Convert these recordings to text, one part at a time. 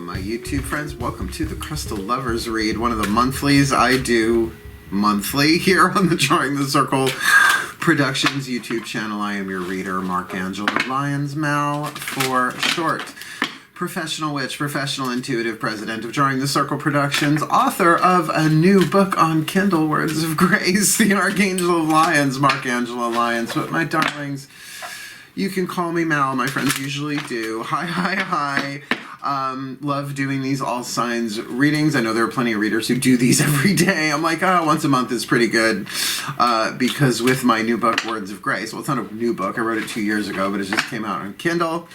my YouTube friends. Welcome to the Crystal Lovers Read, one of the monthlies I do monthly here on the Drawing the Circle Productions YouTube channel. I am your reader, Angelo, Lyons, Mal for short. Professional witch, professional intuitive, president of Drawing the Circle Productions, author of a new book on Kindle, Words of Grace, the Archangel of Lyons, Angelo Lyons. But my darlings, you can call me Mal, my friends usually do. Hi. Love doing these all signs readings. I know there are plenty of readers who do these every day. I'm like, once a month is pretty good. Because with my new book, Words of Grace, well, it's not a new book. I wrote it 2 years ago, but it just came out on Kindle.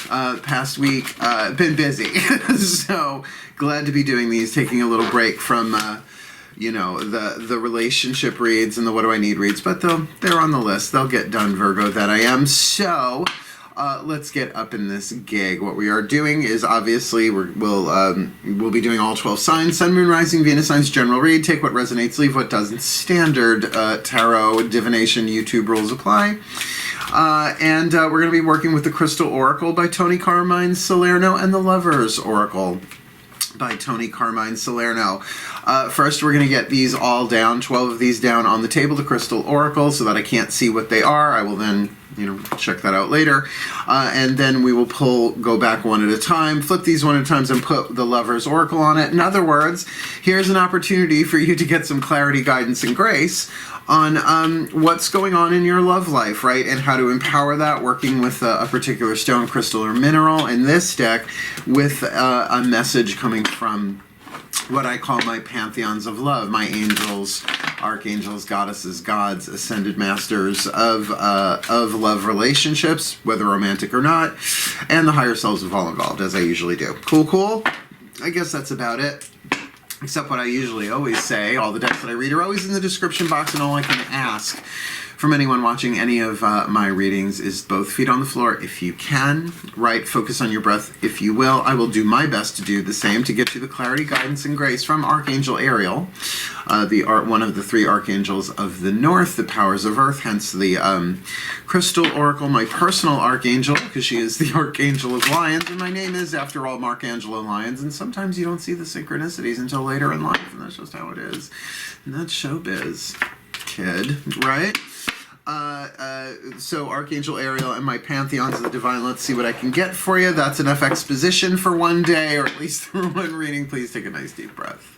Past week, been busy. So glad to be doing these, taking a little break from, the relationship reads and the what do I need reads, but they're on the list. They'll get done, Virgo that I am. So let's get up in this gig. What we are doing is obviously we'll be doing all 12 signs, Sun, Moon, Rising, Venus signs, general read. Take what resonates, leave what doesn't. Standard tarot divination YouTube rules apply. And we're going to be working with the Crystal Oracle by Tony Carmine Salerno and the Lovers Oracle by Tony Carmine Salerno. First, we're going to get these all down, 12 of these down on the table, the Crystal Oracle, so that I can't see what they are. I will then, check that out later. And then we will go back one at a time, flip these one at a time, and put the Lover's Oracle on it. In other words, here's an opportunity for you to get some clarity, guidance, and grace on what's going on in your love life, right? And how to empower that, working with a particular stone, crystal, or mineral. In this deck, with a message coming from what I call my pantheons of love, my angels, archangels, goddesses, gods, ascended masters of love relationships, whether romantic or not, and the higher selves of all involved, as I usually do. Cool? I guess that's about it. Except what I usually always say, all the decks that I read are always in the description box, and all I can ask from anyone watching any of my readings is both feet on the floor if you can, right? Focus on your breath if you will. I will do my best to do the same to get you the clarity, guidance, and grace from Archangel Ariel, one of the three archangels of the north, the powers of earth, hence the Crystal Oracle, my personal archangel, because she is the Archangel of Lyons, and my name is, after all, Angelo Lyons, and sometimes you don't see the synchronicities until later in life, and that's just how it is. And that's showbiz, kid, right? So Archangel Ariel and my pantheons of the divine, let's see what I can get for you. That's enough exposition for one day, or at least for one reading. Please take a nice deep breath.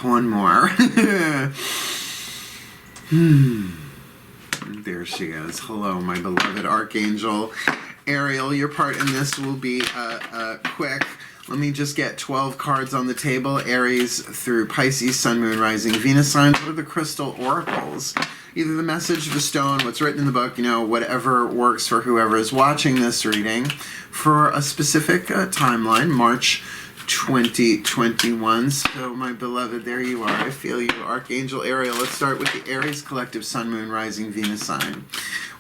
One more. There she is. Hello, my beloved Archangel Ariel. Your part in this will be quick. Let me just get 12 cards on the table. Aries through Pisces, Sun, Moon, Rising, Venus signs. What are the Crystal Oracles? Either the message, the stone, what's written in the book, whatever works for whoever is watching this reading for a specific timeline, March 2021. So, my beloved, there you are. I feel you, Archangel Ariel. Let's start with the Aries collective, Sun, Moon, Rising, Venus sign.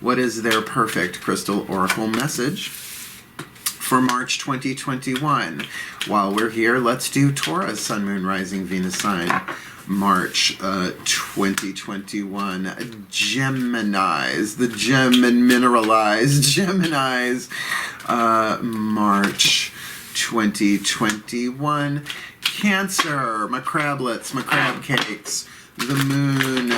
What is their perfect Crystal Oracle message for March 2021? While we're here, let's do Taurus, Sun, Moon, Rising, Venus sign, March 2021. Geminis, the gem and mineralized Geminis, March 2021. Cancer, my crablets, my crab cakes, the moon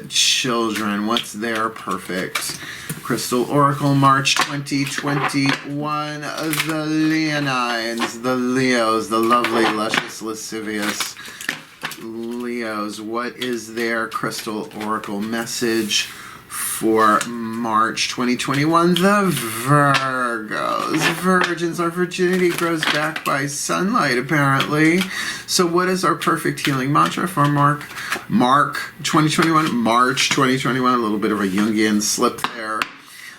children, what's their perfect Crystal Oracle, March 2021. The Leonines, the Leos, the lovely, luscious, lascivious Leos. What is their Crystal Oracle message for March 2021? The Virgos, virgins. Our virginity grows back by sunlight, apparently. So what is our perfect healing mantra for March 2021? March 2021, a little bit of a Jungian slip there.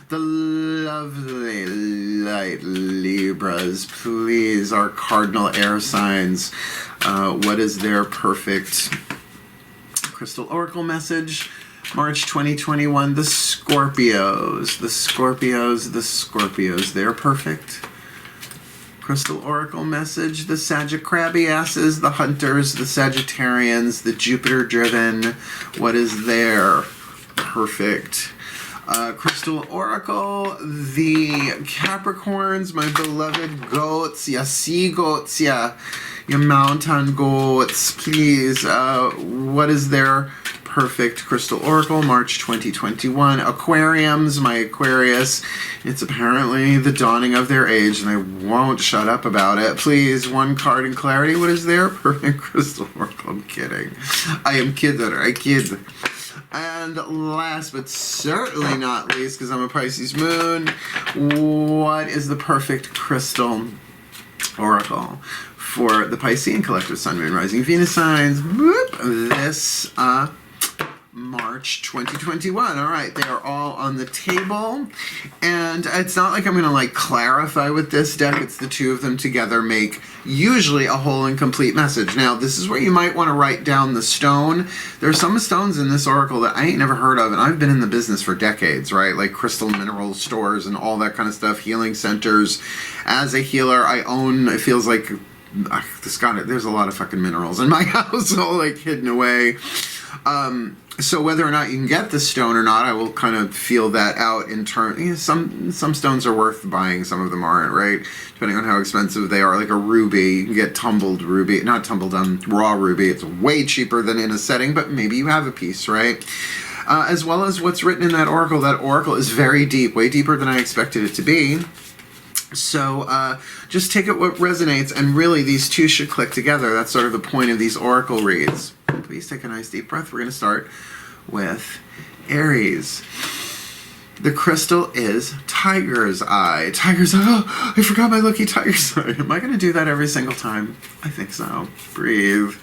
The lovely light Libras, please, our cardinal air signs. What is their perfect Crystal Oracle message? March 2021, the Scorpios, their perfect Crystal Oracle message. The Sagittariuses, the Hunters, the Sagittarians, the Jupiter-driven. What is their perfect Crystal Oracle, the Capricorns, my beloved goats, ya sea goats, ya mountain goats, please. What is their perfect Crystal Oracle, March 2021? Aquariums, my Aquarius. It's apparently the dawning of their age, and I won't shut up about it. Please, one card in clarity. What is their perfect Crystal Oracle? I'm kidding. I am kidding. I kid. And last but certainly not least, because I'm a Pisces moon, what is the perfect crystal oracle for the Piscean collective Sun, Moon, Rising, Venus signs? Whoop, this March 2021. All right, they are all on the table, and it's not like I'm going to like clarify with this deck. It's the two of them together make usually a whole and complete message. Now, this is where you might want to write down the stone. There are some stones in this oracle that I ain't never heard of, and I've been in the business for decades, right? Like crystal mineral stores and all that kind of stuff, healing centers. As a healer, I own, it feels like, there's a lot of fucking minerals in my house, all like hidden away. So whether or not you can get the stone or not, I will kind of feel that out in turn. Some stones are worth buying, some of them aren't, right? Depending on how expensive they are. Like a ruby, you can get tumbled ruby, not tumbled, raw ruby. It's way cheaper than in a setting, but maybe you have a piece, right? As well as what's written in that oracle. That oracle is very deep, way deeper than I expected it to be. So just take it what resonates, and really these two should click together. That's sort of the point of these oracle reads. Please take a nice deep breath. We're going to start with Aries. The crystal is Tiger's Eye. Tiger's Eye. Oh, I forgot my lucky Tiger's Eye. Am I going to do that every single time? I think so. Breathe.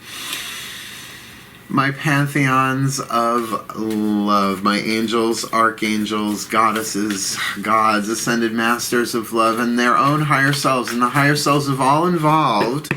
My pantheons of love, my angels, archangels, goddesses, gods, ascended masters of love, and their own higher selves, and the higher selves of all involved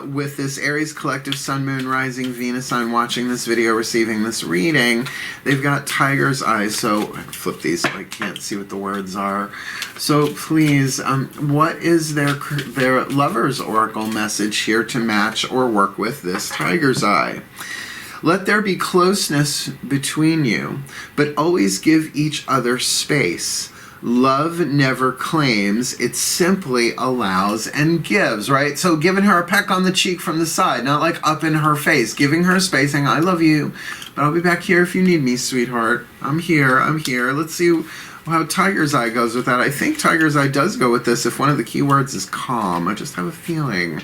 with this Aries collective Sun, Moon, Rising, Venus sign watching this video, receiving this reading. They've got Tiger's Eyes, so I flip these so I can't see what the words are. So please, what is their lover's oracle message here to match or work with this Tiger's Eye? Let there be closeness between you, but always give each other space. Love never claims, it simply allows and gives, right? So giving her a peck on the cheek from the side, not like up in her face, giving her space, saying, I love you, but I'll be back here if you need me, sweetheart. I'm here. Let's see how Tiger's Eye goes with that. I think Tiger's Eye does go with this if one of the key words is calm. I just have a feeling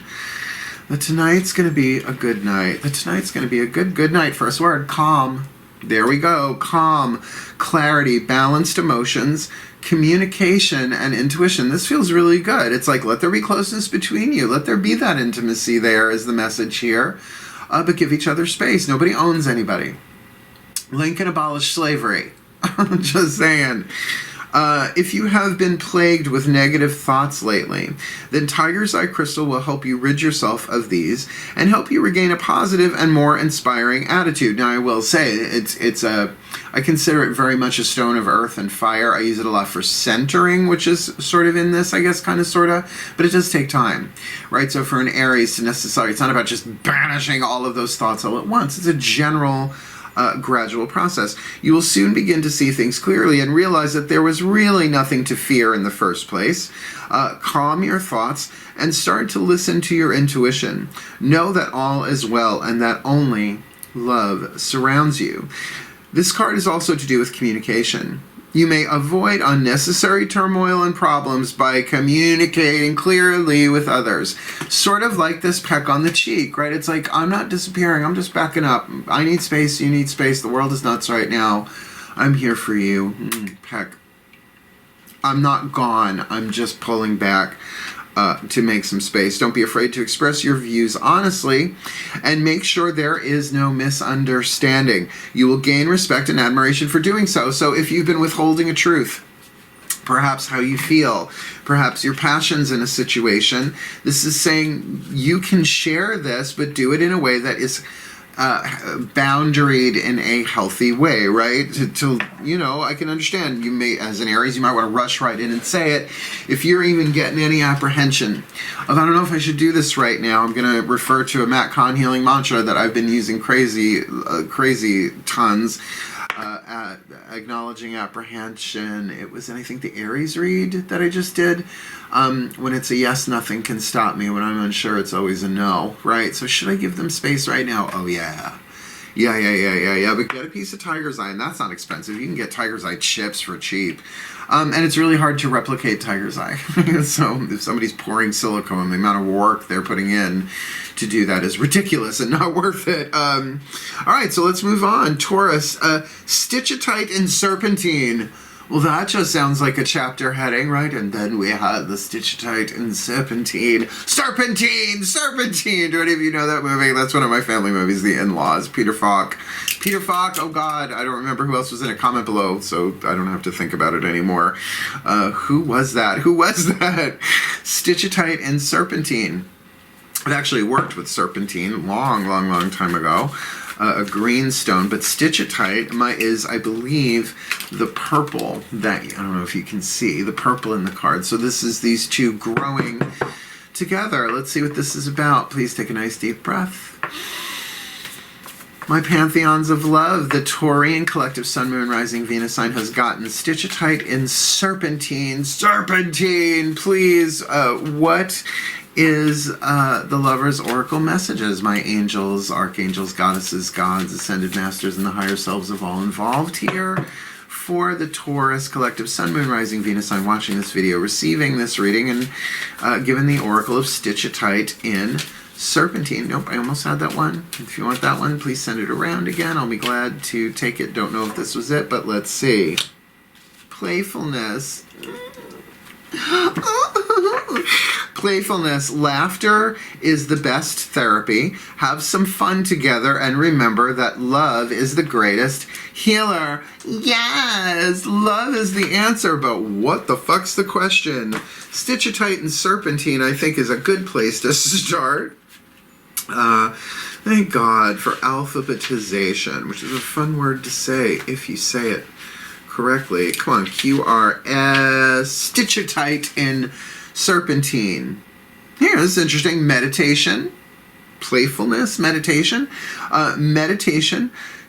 that tonight's going to be a good night. That tonight's going to be a good night. First word, calm. There we go. Calm, clarity, balanced emotions, communication, and intuition. This feels really good. It's like, let there be closeness between you. Let there be that intimacy there is the message here. But give each other space. Nobody owns anybody. Lincoln abolished slavery. Just saying. If you have been plagued with negative thoughts lately, then Tiger's Eye Crystal will help you rid yourself of these and help you regain a positive and more inspiring attitude. Now, I will say, I consider it very much a stone of earth and fire. I use it a lot for centering, which is sort of in this, I guess, kind of, sort of, but it does take time, right? So for an Aries to necessarily, it's not about just banishing all of those thoughts all at once. It's a general gradual process. You will soon begin to see things clearly and realize that there was really nothing to fear in the first place. Calm your thoughts and start to listen to your intuition. Know that all is well and that only love surrounds you. This card is also to do with communication. You may avoid unnecessary turmoil and problems by communicating clearly with others. Sort of like this peck on the cheek, right? It's like, I'm not disappearing, I'm just backing up. I need space, you need space, the world is nuts right now. I'm here for you. Peck. I'm not gone, I'm just pulling back to make some space. Don't be afraid to express your views honestly, and make sure there is no misunderstanding. You will gain respect and admiration for doing so. So if you've been withholding a truth, perhaps how you feel, perhaps your passions in a situation, this is saying you can share this, but do it in a way that is boundaried in a healthy way, right? To you know, I can understand you may, as an Aries, you might want to rush right in and say it. If you're even getting any apprehension of, I don't know if I should do this right now, I'm going to refer to a Matt Kahn healing mantra that I've been using crazy tons. acknowledging apprehension. It was, I think, the Aries read that I just did. When it's a yes, nothing can stop me. When I'm unsure, it's always a no, right? So should I give them space right now? Oh, yeah. Yeah. But get a piece of tiger's eye, and that's not expensive. You can get tiger's eye chips for cheap. And it's really hard to replicate tiger's eye. So if somebody's pouring silicone, the amount of work they're putting in to do that is ridiculous and not worth it. All right, so let's move on. Taurus, Stitchitite and Serpentine. Well, that just sounds like a chapter heading, right? And then we had the Stitchitite and Serpentine. Serpentine! Do any of you know that movie? That's one of my family movies, The In-Laws. Peter Falk, oh God, I don't remember who else was in it. Comment below so I don't have to think about it anymore. Who was that? Stitchitite and Serpentine. I've actually worked with Serpentine long time ago. A green stone, but Stitchitite is, I believe, the purple that, I don't know if you can see, the purple in the card. So this is these two growing together. Let's see what this is about. Please take a nice deep breath. My pantheons of love, the Taurian collective Sun, Moon, Rising, Venus sign has gotten Stitchitite in Serpentine. Serpentine, please. What is the Lover's Oracle messages? My angels, archangels, goddesses, gods, ascended masters, and the higher selves of all involved here for the Taurus collective Sun, Moon, Rising, Venus sign watching this video, receiving this reading, and given the Oracle of Stitchitite in Serpentine. Nope, I almost had that one. If you want that one, please send it around again. I'll be glad to take it. Don't know if this was it, but let's see. Playfulness. Playfulness. Laughter is the best therapy. Have some fun together and remember that love is the greatest healer. Yes, love is the answer, but what the fuck's the question? Stitchitite and Serpentine, I think, is a good place to start. Thank God for alphabetization, which is a fun word to say if you say it correctly. Come on, QRS, Stitchitite in Serpentine. Here, this is interesting. Meditation, playfulness, meditation,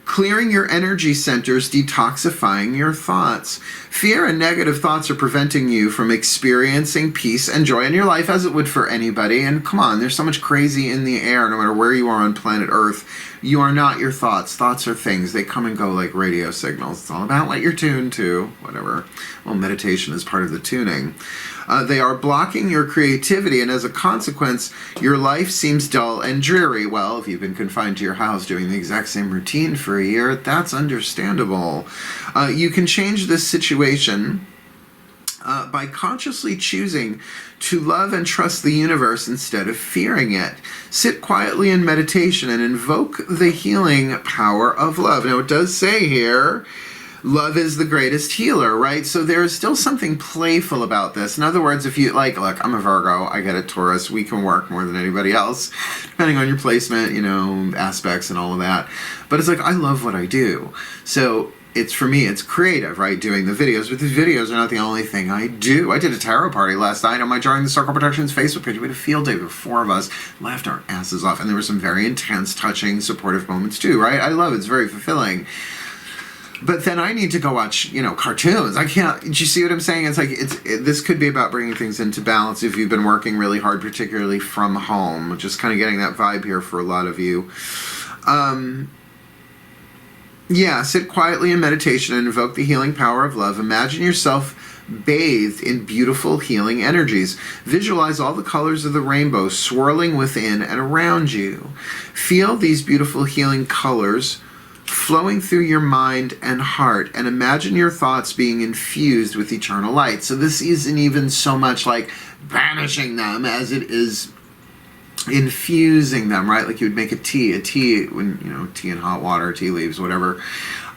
clearing your energy centers, detoxifying your thoughts. Fear and negative thoughts are preventing you from experiencing peace and joy in your life, as it would for anybody. And come on, there's so much crazy in the air, no matter where you are on planet Earth. You are not your thoughts. Thoughts are things. They come and go like radio signals. It's all about what you're tuned to, whatever. Well, meditation is part of the tuning. They are blocking your creativity, and as a consequence, your life seems dull and dreary. Well, if you've been confined to your house doing the exact same routine for a year, that's understandable. You can change this situation by consciously choosing to love and trust the universe instead of fearing it. Sit quietly in meditation and invoke the healing power of love. Now, it does say here, love is the greatest healer, right? So there is still something playful about this. In other words, if you, like, look, I'm a Virgo, I get a Taurus, we can work more than anybody else, depending on your placement, you know, aspects and all of that. But it's like, I love what I do. So it's, for me, it's creative, right? Doing the videos, but these videos are not the only thing I do. I did a tarot party last night on my Drawing the Circle Productions Facebook page. We had a field day with 4 of us, laughed our asses off, and there were some very intense, touching, supportive moments too, right? I love it. It's very fulfilling. But then I need to go watch, you know, cartoons. I can't. Do you see what I'm saying? It's like this could be about bringing things into balance if you've been working really hard, particularly from home. Just kind of getting that vibe here for a lot of you. Yeah, sit quietly in meditation and invoke the healing power of love. Imagine yourself bathed in beautiful healing energies. Visualize all the colors of the rainbow swirling within and around you. Feel these beautiful healing colors flowing through your mind and heart, and imagine your thoughts being infused with eternal light. So this isn't even so much like banishing them as it is infusing them, right? Like you would make a tea when, you know, tea and hot water, tea leaves, whatever.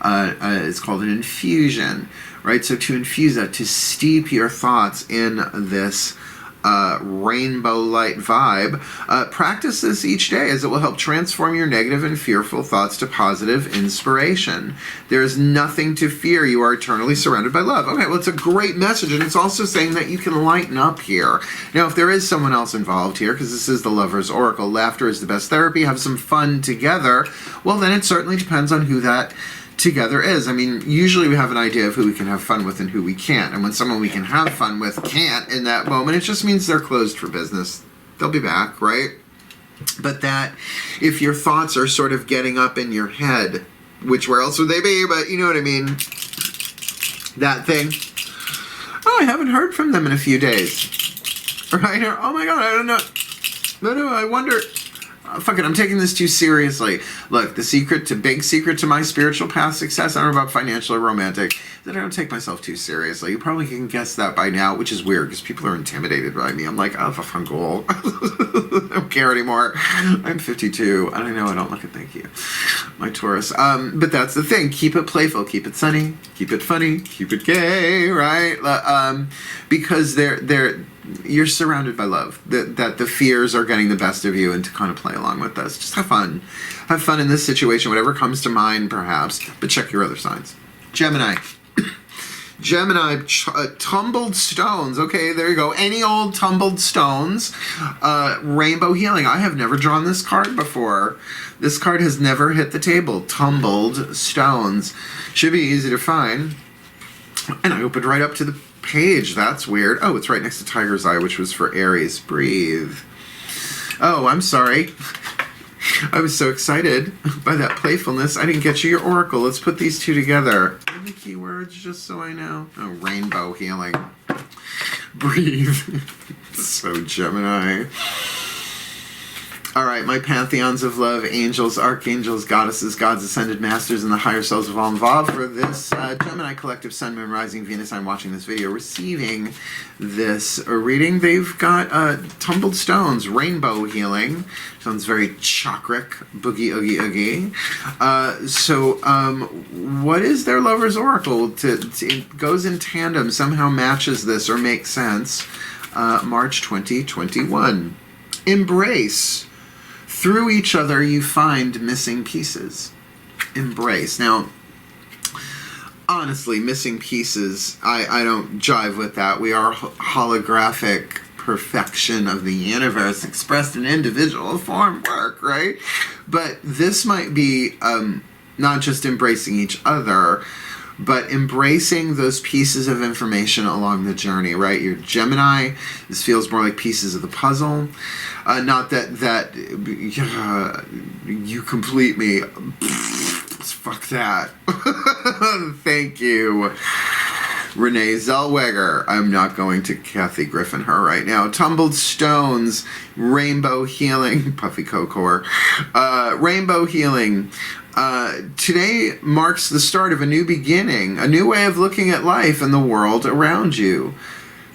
It's called an infusion, right? So to infuse that, to steep your thoughts in this rainbow light vibe. Practice this each day as it will help transform your negative and fearful thoughts to positive inspiration. There is nothing to fear. You are eternally surrounded by love. Okay, well, it's a great message, and it's also saying that you can lighten up here. Now, if there is someone else involved here, because this is the Lover's Oracle, laughter is the best therapy, have some fun together, well, then it certainly depends on who that together is. I mean, usually we have an idea of who we can have fun with and who we can't. And when someone we can have fun with can't in that moment, it just means they're closed for business. They'll be back, right? But that if your thoughts are sort of getting up in your head, which where else would they be? But you know what I mean? That thing. Oh, I haven't heard from them in a few days. Right? Or, oh my God, I don't know. No, I wonder. Fuck it, I'm taking this too seriously. Look, big secret to my spiritual path success, I don't know about financial or romantic, that I don't take myself too seriously. You probably can guess that by now, which is weird because people are intimidated by me. I'm like, oh, fuck, goal. I don't care anymore. I'm 52. I don't know, I don't look it, thank you. My Taurus. But that's the thing. Keep it playful, keep it sunny, keep it funny, keep it gay, right? Because you're surrounded by love. That the fears are getting the best of you, and to kind of play along with this. Just have fun. Have fun in this situation, whatever comes to mind, perhaps. But check your other signs. Gemini. Gemini, tumbled stones. Okay, there you go. Any old tumbled stones. Rainbow healing. I have never drawn this card before. This card has never hit the table. Tumbled stones. Should be easy to find. And I opened right up to the page. That's weird. Oh, it's right next to Tiger's Eye, which was for Aries. Breathe. Oh, I'm sorry. I was so excited by that playfulness. I didn't get you your oracle. Let's put these two together. What are the keywords, just so I know? Oh, rainbow healing. Breathe. So Gemini. All right, my pantheons of love, angels, archangels, goddesses, gods, ascended masters, and the higher selves of all involved for this Gemini collective Sun, Moon, Rising, Venus. I'm watching this video, receiving this reading. They've got tumbled stones, rainbow healing. Sounds very chakric, boogie, oogie, oogie. So what is their lover's oracle? It goes in tandem, somehow matches this or makes sense. March 2021. Embrace. Through each other, you find missing pieces. Embrace. Now, honestly, missing pieces, I don't jive with that. We are holographic perfection of the universe expressed in individual form work, right? But this might be not just embracing each other, but embracing those pieces of information along the journey, right? You're Gemini. This feels more like pieces of the puzzle. Not that you complete me. Fuck that. Thank you. Renee Zellweger. I'm not going to Kathy Griffin her right now. Tumbled stones. Rainbow healing. Puffy Cocor. Rainbow healing. Today marks the start of a new beginning, a new way of looking at life and the world around you.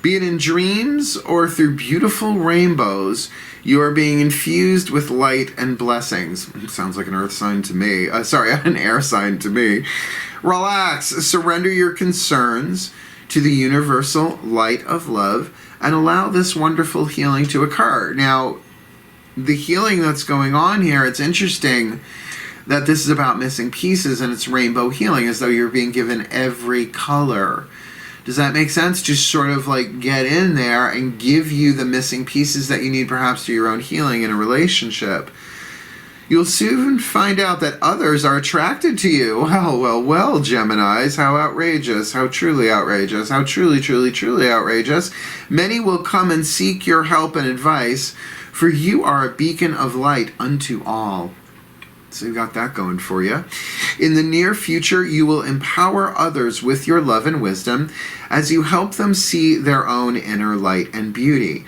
Be it in dreams or through beautiful rainbows, you are being infused with light and blessings. Sounds like an earth sign to me. An air sign to me. Relax, surrender your concerns to the universal light of love and allow this wonderful healing to occur. Now, the healing that's going on here, it's interesting that this is about missing pieces and it's rainbow healing, as though you're being given every color. Does that make sense? Just sort of like get in there and give you the missing pieces that you need perhaps to your own healing in a relationship. You'll soon find out that others are attracted to you. Well, Geminis, how outrageous, how truly outrageous, how truly, truly, truly outrageous. Many will come and seek your help and advice, for you are a beacon of light unto all. So you got that going for you. In the near future, you will empower others with your love and wisdom as you help them see their own inner light and beauty.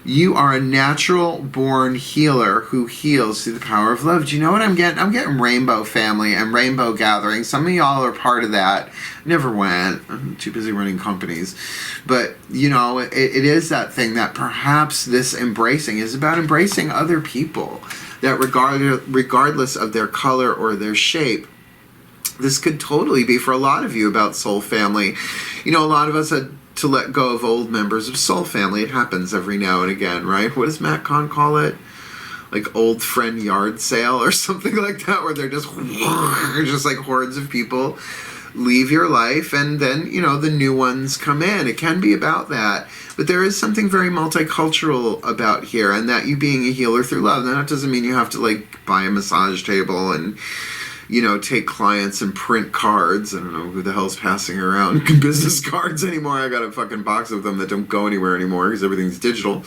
You are a natural-born healer who heals through the power of love. Do you know what I'm getting? I'm getting rainbow family and rainbow gathering. Some of y'all are part of that. Never went. I'm too busy running companies. But, you know, it is that thing that perhaps this embracing is about embracing other people. That regardless of their color or their shape, this could totally be for a lot of you about soul family. You know, a lot of us had to let go of old members of soul family. It happens every now and again, right? What does Matt Kahn call it? Like old friend yard sale or something like that, where they're just like hordes of people leave your life and then, you know, the new ones come in. It can be about that. But there is something very multicultural about here, and that you being a healer through love. Now, that doesn't mean you have to, like, buy a massage table and, take clients and print cards. I don't know who the hell's passing around business cards anymore. I got a fucking box of them that don't go anywhere anymore because everything's digital.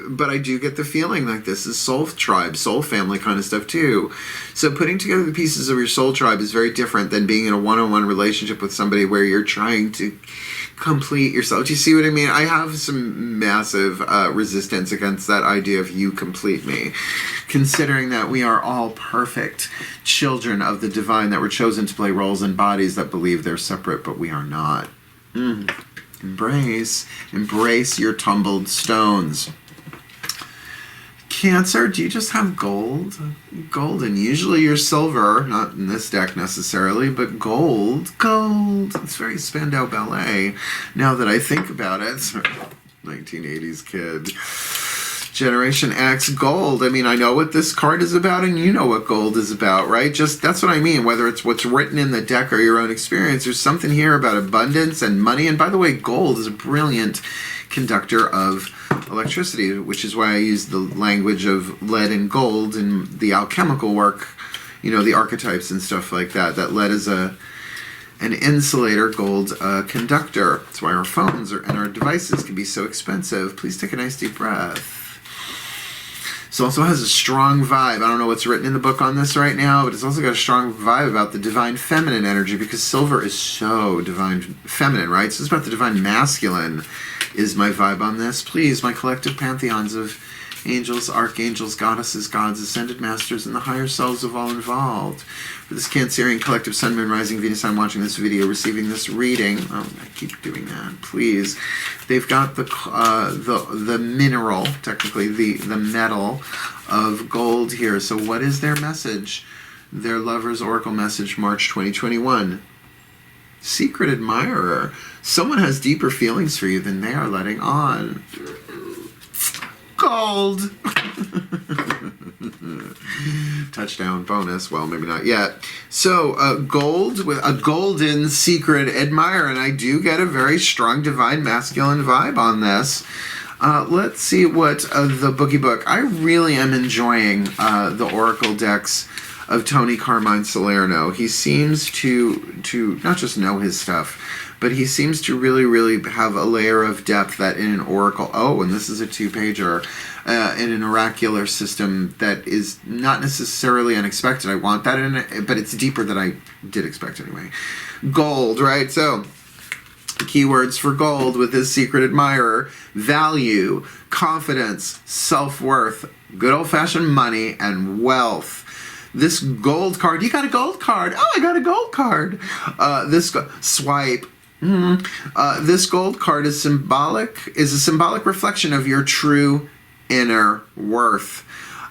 But I do get the feeling like this is soul tribe, soul family kind of stuff too. So putting together the pieces of your soul tribe is very different than being in a one-on-one relationship with somebody where you're trying to complete yourself. Do you see what I mean? I have some massive resistance against that idea of you complete me, considering that we are all perfect children of the divine, that were chosen to play roles in bodies that believe they're separate, but we are not. Embrace your tumbled stones. Cancer, do you just have gold? Golden. Usually you're silver, not in this deck necessarily, but gold. Gold. It's very Spandau Ballet, now that I think about it. 1980s kid. Generation X, gold. I mean, I know what this card is about, and you know what gold is about, right? Just, that's what I mean. Whether it's what's written in the deck or your own experience, there's something here about abundance and money. And by the way, gold is a brilliant conductor of electricity, which is why I use the language of lead and gold in the alchemical work, the archetypes and stuff like that. That lead is an insulator, gold a conductor. That's why our phones and our devices can be so expensive. Please take a nice deep breath. This also has a strong vibe. I don't know what's written in the book on this right now, but it's also got a strong vibe about the divine feminine energy, because silver is so divine feminine, right? So it's about the divine masculine is my vibe on this. Please, my collective pantheons of angels, archangels, goddesses, gods, ascended masters, and the higher selves of all involved. For this Cancerian collective sun, moon, rising, Venus, I'm watching this video, receiving this reading. Oh, I keep doing that. Please. They've got the mineral, technically, the metal of gold here. So what is their message? Their lover's oracle message, March 2021. Secret admirer. Someone has deeper feelings for you than they are letting on. Gold. Touchdown bonus. Well, maybe not yet. So gold with a golden secret admirer, and I do get a very strong divine masculine vibe on this. Let's see what the bookie book. I really am enjoying the oracle decks of Tony Carmine Salerno. He seems to not just know his stuff, but he seems to really, really have a layer of depth that in an oracle, and this is a 2-pager, in an oracular system that is not necessarily unexpected. I want that in it, but it's deeper than I did expect anyway. Gold, right? So, keywords for gold with this secret admirer: value, confidence, self-worth, good old-fashioned money, and wealth. This gold card, you got a gold card. Oh, I got a gold card. Swipe. This gold card is a symbolic reflection of your true inner worth.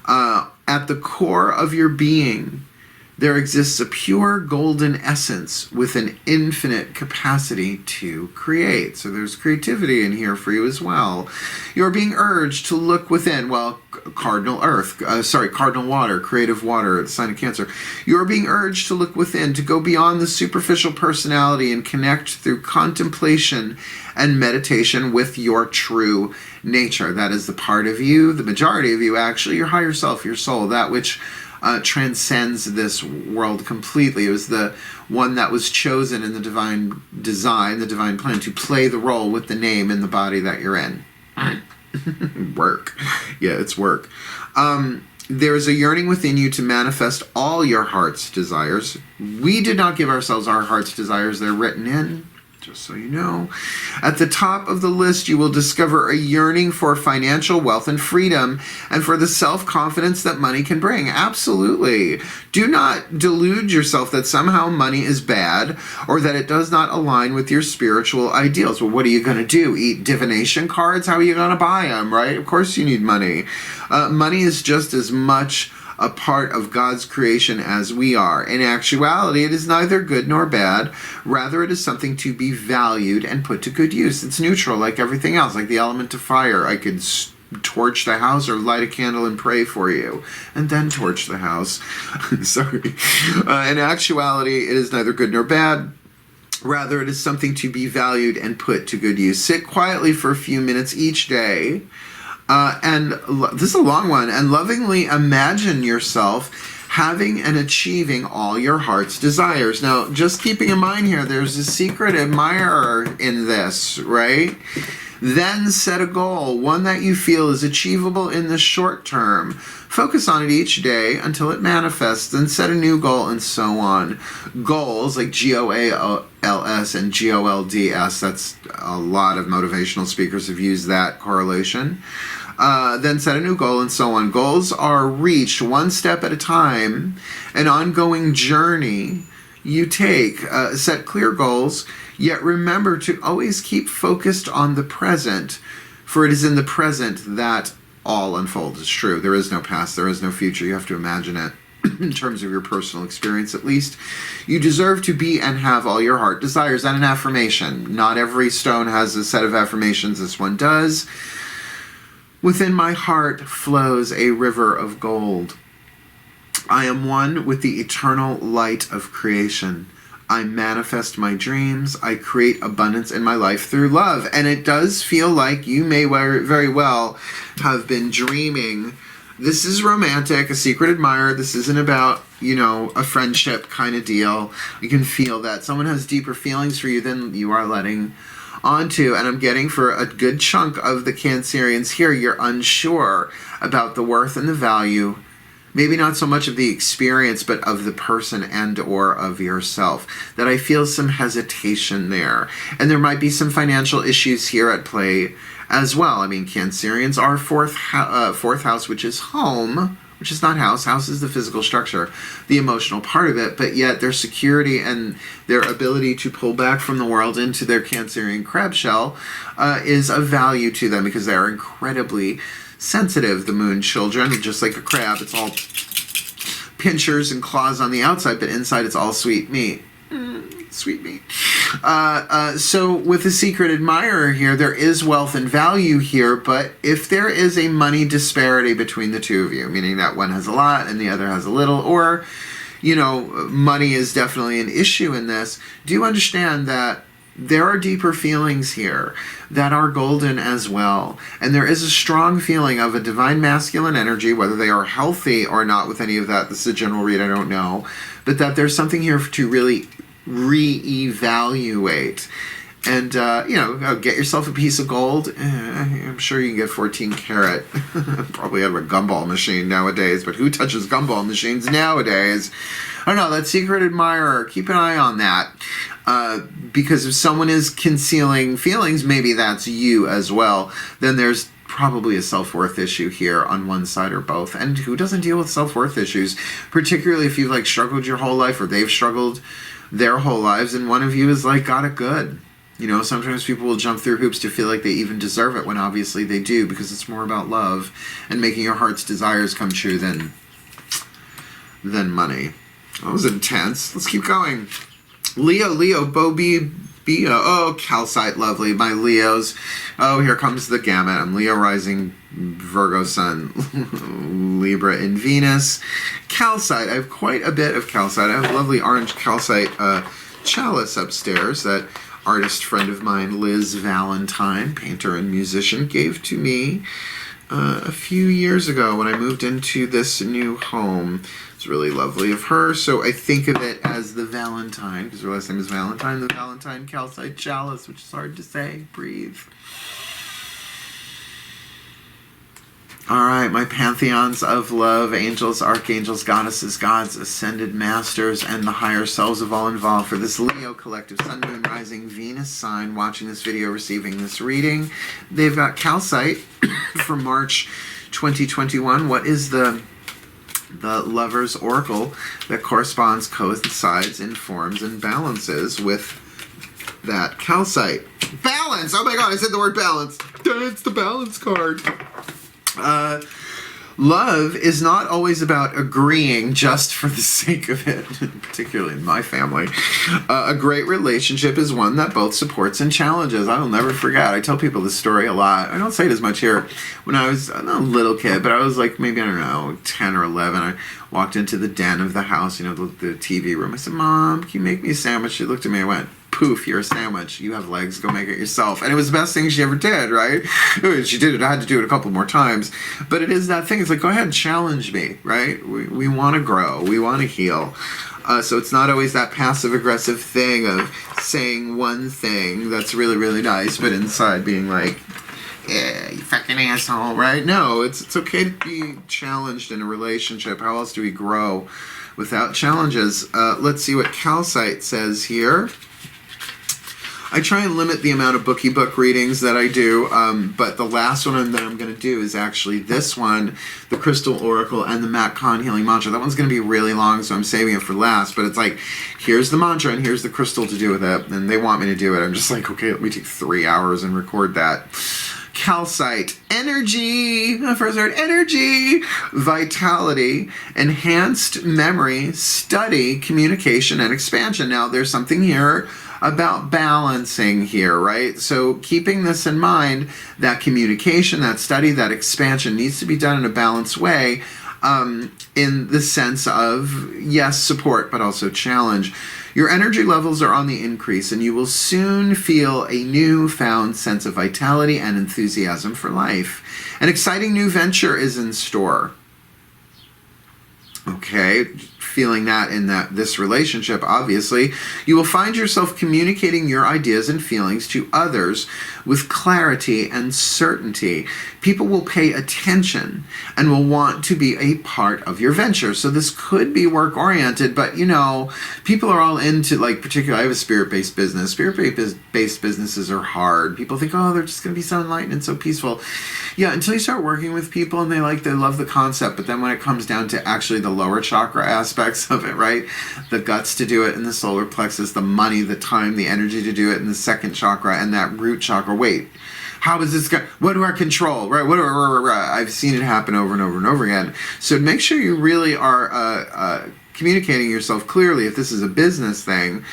At the core of your being, there exists a pure golden essence with an infinite capacity to create. So there's creativity in here for you as well. You're being urged to look within. Well, cardinal water, creative water, the sign of Cancer. You're being urged to look within, to go beyond the superficial personality and connect through contemplation and meditation with your true nature. That is the part of you, the majority of you actually, your higher self, your soul, that which transcends this world completely. It was the one that was chosen in the divine design, the divine plan, to play the role with the name in the body that you're in. Work. Yeah, it's work. There is a yearning within you to manifest all your heart's desires. We did not give ourselves our heart's desires. They're written in, just so you know. At the top of the list, you will discover a yearning for financial wealth and freedom, and for the self-confidence that money can bring. Absolutely. Do not delude yourself that somehow money is bad, or that it does not align with your spiritual ideals. Well, what are you going to do? Eat divination cards? How are you going to buy them, right? Of course you need money. Money is just as much a part of God's creation as we are. In actuality, it is neither good nor bad. Rather, it is something to be valued and put to good use. It's neutral, like everything else, like the element of fire. I could torch the house or light a candle and pray for you, and then torch the house. Sorry. In actuality, it is neither good nor bad. Rather, it is something to be valued and put to good use. Sit quietly for a few minutes each day. And this is a long one. And lovingly imagine yourself having and achieving all your heart's desires. Now, just keeping in mind here, there's a secret admirer in this, right? Then set a goal, one that you feel is achievable in the short term. Focus on it each day until it manifests, then set a new goal, and so on. Goals, like GOALS and GOLDS, that's a lot of motivational speakers have used that correlation. Then set a new goal, and so on. Goals are reached one step at a time, an ongoing journey you take. Set clear goals, yet remember to always keep focused on the present, for it is in the present that all unfolds. It's true. There is no past, there is no future. You have to imagine it in terms of your personal experience, at least. You deserve to be and have all your heart desires. And an affirmation. Not every stone has a set of affirmations. This one does. Within my heart flows a river of gold. I am one with the eternal light of creation. I manifest my dreams. I create abundance in my life through love. And it does feel like you may very well have been dreaming. This is romantic, a secret admirer. This isn't about, you know, a friendship kind of deal. You can feel that someone has deeper feelings for you than you are letting onto. And I'm getting for a good chunk of the Cancerians here, you're unsure about the worth and the value. Maybe not so much of the experience, but of the person and or of yourself. That I feel some hesitation there. And there might be some financial issues here at play as well. I mean, Cancerians are fourth house, which is home, which is not house. House is the physical structure, the emotional part of it. But yet their security and their ability to pull back from the world into their Cancerian crab shell is of value to them because they are incredibly sensitive, the moon children. Just like a crab, it's all pinchers and claws on the outside, but inside it's all sweet meat. Sweet meat. So with the secret admirer here, there is wealth and value here, but if there is a money disparity between the two of you, meaning that one has a lot and the other has a little, or, you know, money is definitely an issue in this, do understand that there are deeper feelings here that are golden as well. And there is a strong feeling of a divine masculine energy, whether they are healthy or not with any of that. This is a general read, I don't know. But that there's something here to really reevaluate. And, you know, get yourself a piece of gold. I'm sure you can get 14 karat. Probably out of a gumball machine nowadays. But who touches gumball machines nowadays? I don't know, that secret admirer, keep an eye on that. Because if someone is concealing feelings, maybe that's you as well. Then there's probably a self-worth issue here on one side or both. And who doesn't deal with self-worth issues? Particularly if you've like struggled your whole life or they've struggled their whole lives and one of you is like got it good. You know, sometimes people will jump through hoops to feel like they even deserve it when obviously they do, because it's more about love and making your heart's desires come true than money. That was intense. Let's keep going. Leo, Bobby, oh, calcite, lovely. My Leos. Oh, here comes the gamut. I'm Leo rising, Virgo sun, Libra in Venus. Calcite. I have quite a bit of calcite. I have a lovely orange calcite chalice upstairs that artist friend of mine, Liz Valentine, painter and musician, gave to me a few years ago when I moved into this new home. It's really lovely of her, so I think of it as the Valentine, because her last name is Valentine, the Valentine calcite chalice, which is hard to say. Breathe. Alright, my pantheons of love, angels, archangels, goddesses, gods, ascended masters, and the higher selves of all involved for this Leo collective Sun, Moon, Rising, Venus sign watching this video, receiving this reading. They've got calcite for March 2021. What is the Lover's Oracle that corresponds, coincides, informs, and balances with that calcite? Balance! Oh my god, I said the word balance. It's the balance card. Love is not always about agreeing just for the sake of it, particularly in my family. A great relationship is one that both supports and challenges. I will never forget. I tell people this story a lot. I don't say it as much here. When I was not a little kid, but I was like maybe, I don't know, 10 or 11. I walked into the den of the house, you know, the TV room. I said, Mom, can you make me a sandwich? She looked at me and went, poof, you're a sandwich. You have legs, go make it yourself. And it was the best thing she ever did, right? She did it, I had to do it a couple more times. But it is that thing, it's like, go ahead and challenge me, right? We want to grow, we want to heal. So it's not always that passive-aggressive thing of saying one thing that's really, really nice, but inside being like, yeah, you fucking asshole, right? No, it's okay to be challenged in a relationship. How else do we grow without challenges? Let's see what Calcite says here. I try and limit the amount of bookie book readings that I do, but the last one that I'm going to do is actually this one, the Crystal Oracle and the Matt Kahn Healing Mantra. That one's going to be really long, so I'm saving it for last, but it's like, here's the mantra and here's the crystal to do with it, and they want me to do it. I'm just like, okay, let me take 3 hours and record that. Calcite, energy, first word, energy, vitality, enhanced memory, study, communication, and expansion. Now, there's something here about balancing here, right? So keeping this in mind, that communication, that study, that expansion needs to be done in a balanced way, in the sense of, yes, support, but also challenge. Your energy levels are on the increase, and you will soon feel a newfound sense of vitality and enthusiasm for life. An exciting new venture is in store. Okay, feeling that in this relationship, obviously, you will find yourself communicating your ideas and feelings to others with clarity and certainty. People will pay attention and will want to be a part of your venture. So this could be work-oriented, but, you know, people are all into, like, particularly, I have a spirit-based business. Spirit-based businesses are hard. People think, oh, they're just going to be so enlightened and so peaceful. Yeah, until you start working with people and they love the concept, but then when it comes down to actually the lower chakra aspects of it, right? The guts to do it in the solar plexus, the money, the time, the energy to do it in the second chakra, and that root chakra. Wait, how is this going? What do I control? Right? I've seen it happen over and over and over again. So make sure you really are communicating yourself clearly if this is a business thing.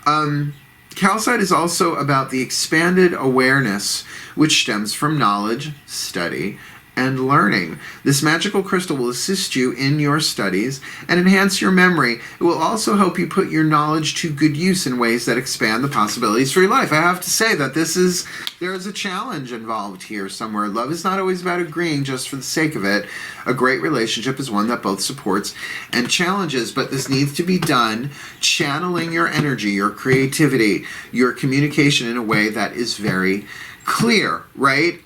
Calcite is also about the expanded awareness which stems from knowledge, study, and learning. This magical crystal will assist you in your studies and enhance your memory. It will also help you put your knowledge to good use in ways that expand the possibilities for your life. I have to say that there is a challenge involved here somewhere. Love is not always about agreeing just for the sake of it. A great relationship is one that both supports and challenges, but this needs to be done channeling your energy, your creativity, your communication in a way that is very clear, right?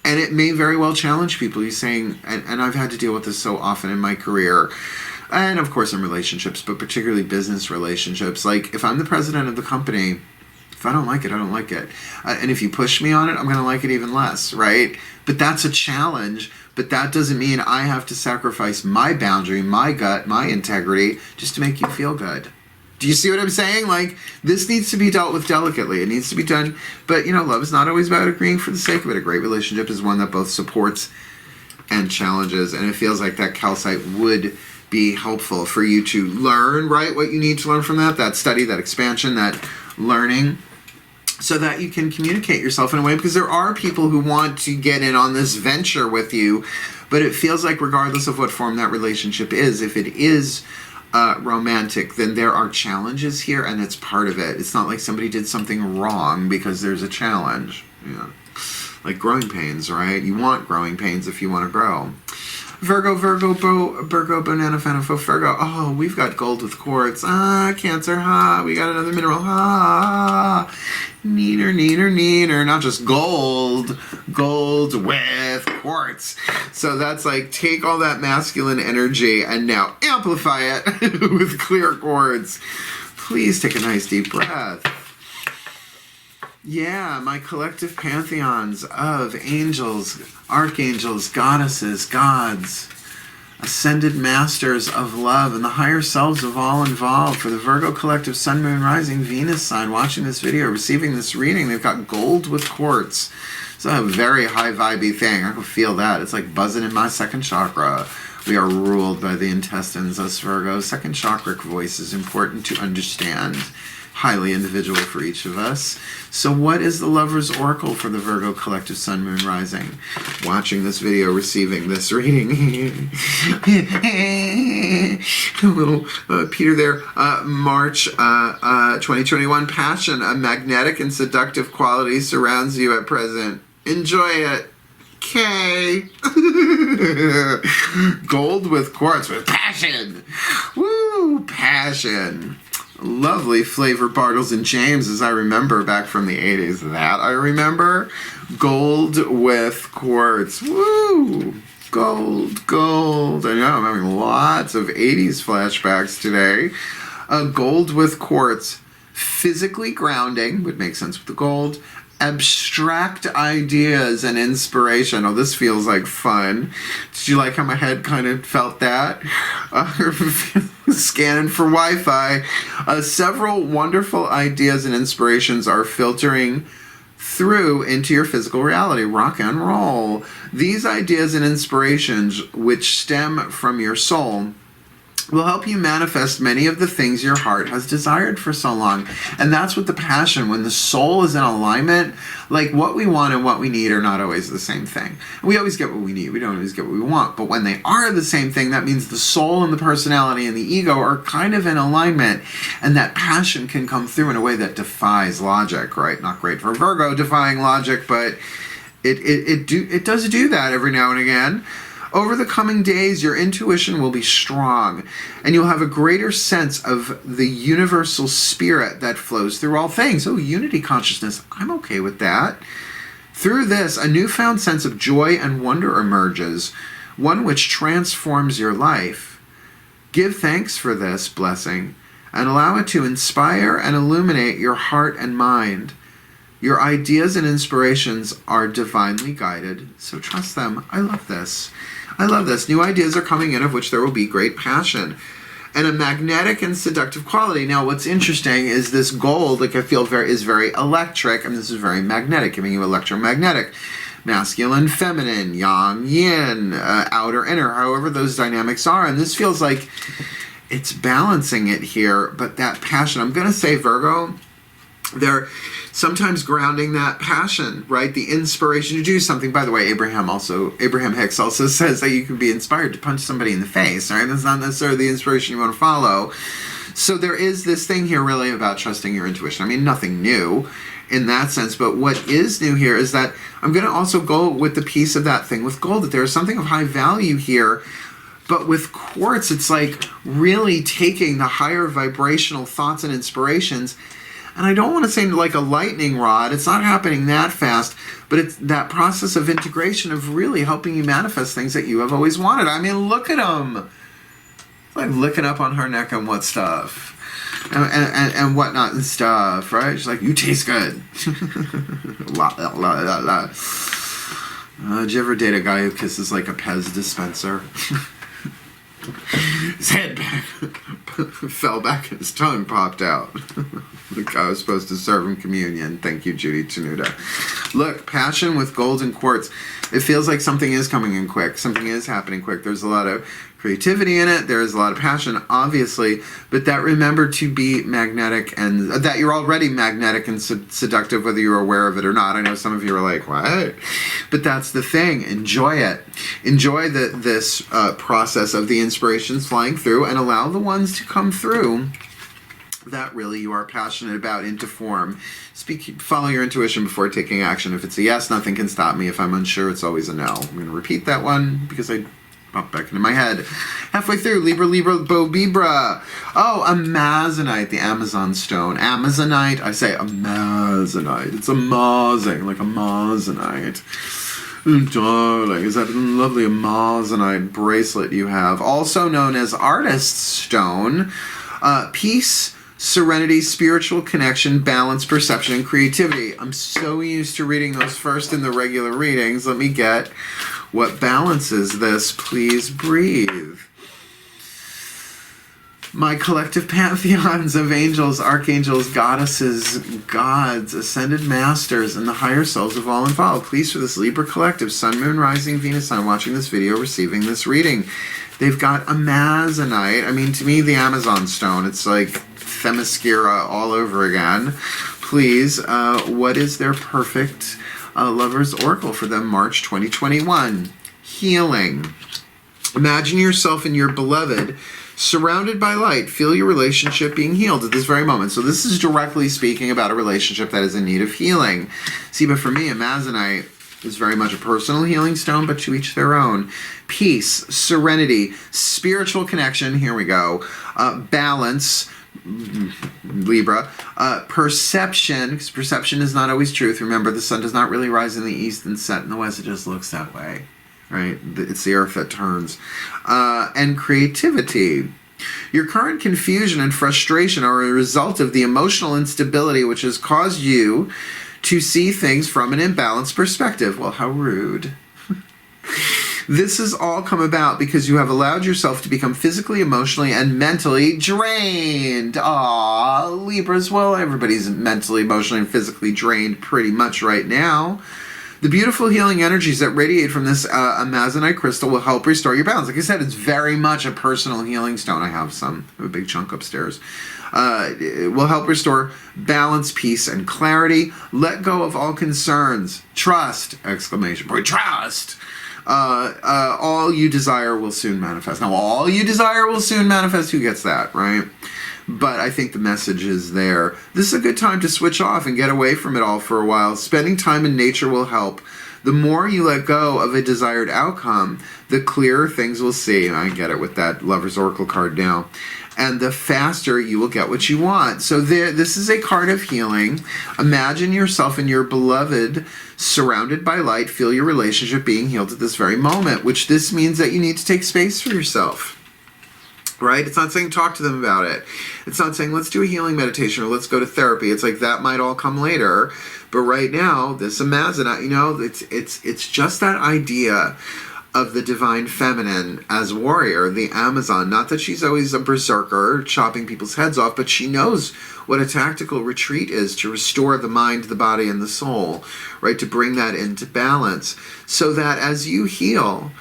And it may very well challenge people. He's saying, and I've had to deal with this so often in my career, and of course in relationships, but particularly business relationships. Like, if I'm the president of the company, if I don't like it, I don't like it. And if you push me on it, I'm going to like it even less, right? But that's a challenge, but that doesn't mean I have to sacrifice my boundary, my gut, my integrity, just to make you feel good. Do you see what I'm saying? Like, this needs to be dealt with delicately. It needs to be done. But, you know, love is not always about agreeing for the sake of it. A great relationship is one that both supports and challenges. And it feels like that calcite would be helpful for you to learn, right, what you need to learn from that study, that expansion, that learning, so that you can communicate yourself in a way. Because there are people who want to get in on this venture with you, but it feels like regardless of what form that relationship is, if it is romantic, then there are challenges here, and it's part of it. It's not like somebody did something wrong because there's a challenge. Yeah. Like growing pains, right? You want growing pains if you want to grow. Virgo, banana, fanafo, Virgo. Oh, we've got gold with quartz. Cancer, we got another mineral. Neater. Not just gold with quartz. So that's like, take all that masculine energy and now amplify it with clear quartz. Please take a nice deep breath. Yeah, my collective pantheons of angels, archangels, goddesses, gods, ascended masters of love, and the higher selves of all involved. For the Virgo collective Sun, Moon, Rising, Venus sign watching this video, receiving this reading, they've got gold with quartz. It's a very high vibey thing. I can feel that. It's like buzzing in my second chakra. We are ruled by the intestines, us Virgo. Second chakric voice is important to understand. Highly individual for each of us. So what is the Lover's Oracle for the Virgo collective sun, moon, rising? Watching this video, receiving this reading. A little Peter there. March 2021. Passion, a magnetic and seductive quality surrounds you at present. Enjoy it. Okay. Gold with quartz with passion. Woo, passion. Lovely flavor Bartles and James, as I remember back from the 80s. That I remember. Gold with quartz. Woo! Gold, gold. I know, I'm having lots of 80s flashbacks today. Gold with quartz. Physically grounding, would make sense with the gold. Abstract ideas and inspiration. Oh, this feels like fun. Did you like how my head kind of felt that? Scanning for Wi-Fi. Several wonderful ideas and inspirations are filtering through into your physical reality. Rock and roll. These ideas and inspirations, which stem from your soul, will help you manifest many of the things your heart has desired for so long. And that's what the passion, when the soul is in alignment, like what we want and what we need are not always the same thing. We always get what we need. We don't always get what we want. But when they are the same thing, that means the soul and the personality and the ego are kind of in alignment. And that passion can come through in a way that defies logic, right? Not great for Virgo, defying logic, but it does do that every now and again. Over the coming days, your intuition will be strong, and you'll have a greater sense of the universal spirit that flows through all things. Oh, unity consciousness. I'm okay with that. Through this, a newfound sense of joy and wonder emerges, one which transforms your life. Give thanks for this blessing, and allow it to inspire and illuminate your heart and mind. Your ideas and inspirations are divinely guided, so trust them. I love this. I love this. New ideas are coming in, of which there will be great passion and a magnetic and seductive quality. Now, what's interesting is this gold, like I feel is very electric, and this is very magnetic, giving you electromagnetic, masculine, feminine, yang, yin, outer, inner, however those dynamics are. And this feels like it's balancing it here, but that passion, I'm going to say, Virgo, they're sometimes grounding that passion, right? The inspiration to do something. By the way, Abraham Hicks also says that you can be inspired to punch somebody in the face, right? That's not necessarily the inspiration you want to follow. So there is this thing here really about trusting your intuition. I mean, nothing new in that sense, but what is new here is that I'm going to also go with the piece of that thing with gold, that there is something of high value here. But with quartz, it's like really taking the higher vibrational thoughts and inspirations. And I don't want to say like a lightning rod. It's not happening that fast. But it's that process of integration of really helping you manifest things that you have always wanted. I mean, look at them. Like licking up on her neck and what stuff. And whatnot and stuff, right? She's like, you taste good. Did you ever date a guy who kisses like a Pez dispenser? His head back fell back and his tongue popped out. The guy was supposed to serve him communion. Thank you, Judy Tenuta. Look, passion with gold and quartz. It feels like something is coming in quick. Something is happening quick. There's a lot of creativity in it. There is a lot of passion, obviously. But that remember to be magnetic, and that you're already magnetic and seductive, whether you're aware of it or not. I know some of you are like, what? But that's the thing. Enjoy it. Enjoy this process of the inspirations flying through, and allow the ones to come through that really you are passionate about into form. Follow your intuition before taking action. If it's a yes, nothing can stop me. If I'm unsure, it's always a no. I'm going to repeat that one because I popped back into my head. Halfway through, Libra, Bobibra. Oh, Amazonite, the Amazon stone. Amazonite, I say Amazonite. It's amazing, like Amazonite. Darling, is that lovely Amazonite bracelet you have? Also known as Artist's Stone. Peace, serenity, spiritual connection, balance, perception, and creativity. I'm so used to reading those first in the regular readings. Let me get what balances this. Please breathe. My collective pantheons of angels, archangels, goddesses, gods, ascended masters, and the higher selves of all involved. Please, for this Libra collective, sun, moon, rising, Venus, I'm watching this video, receiving this reading. They've got Amazonite. I mean, to me, the Amazon stone, it's like Themyscira all over again. Please, what is their perfect Lover's Oracle for them, March 2021? Healing. Imagine yourself and your beloved surrounded by light. Feel your relationship being healed at this very moment. So this is directly speaking about a relationship that is in need of healing. See, but for me, Amazonite is very much a personal healing stone, but to each their own. Peace, serenity, spiritual connection, here we go, balance, Libra, perception, because perception is not always truth. Remember, the sun does not really rise in the east and set in the west. It just looks that way, right? It's the earth that turns. And creativity. Your current confusion and frustration are a result of the emotional instability which has caused you to see things from an imbalanced perspective. Well, how rude. This has all come about because you have allowed yourself to become physically, emotionally, and mentally drained. Aw, Libras, well, everybody's mentally, emotionally, and physically drained pretty much right now. The beautiful healing energies that radiate from this Amazonite crystal will help restore your balance. Like I said, it's very much a personal healing stone. I have some. I have a big chunk upstairs. It will help restore balance, peace, and clarity. Let go of all concerns. Trust! Exclamation point. Trust! All you desire will soon manifest. Now, all you desire will soon manifest. Who gets that, right? But I think the message is there. This is a good time to switch off and get away from it all for a while. Spending time in nature will help. The more you let go of a desired outcome, the clearer things will see. I get it with that Lover's Oracle card now. And the faster you will get what you want. So this is a card of healing. Imagine yourself and your beloved surrounded by light. Feel your relationship being healed at this very moment, which this means that you need to take space for yourself. Right? It's not saying talk to them about it. It's not saying let's do a healing meditation or let's go to therapy. It's like that might all come later. But right now, this Amazonite, you know, it's just that idea of the divine feminine as warrior, the Amazon. Not that she's always a berserker chopping people's heads off, but she knows what a tactical retreat is to restore the mind, the body, and the soul, right? To bring that into balance so that as you heal,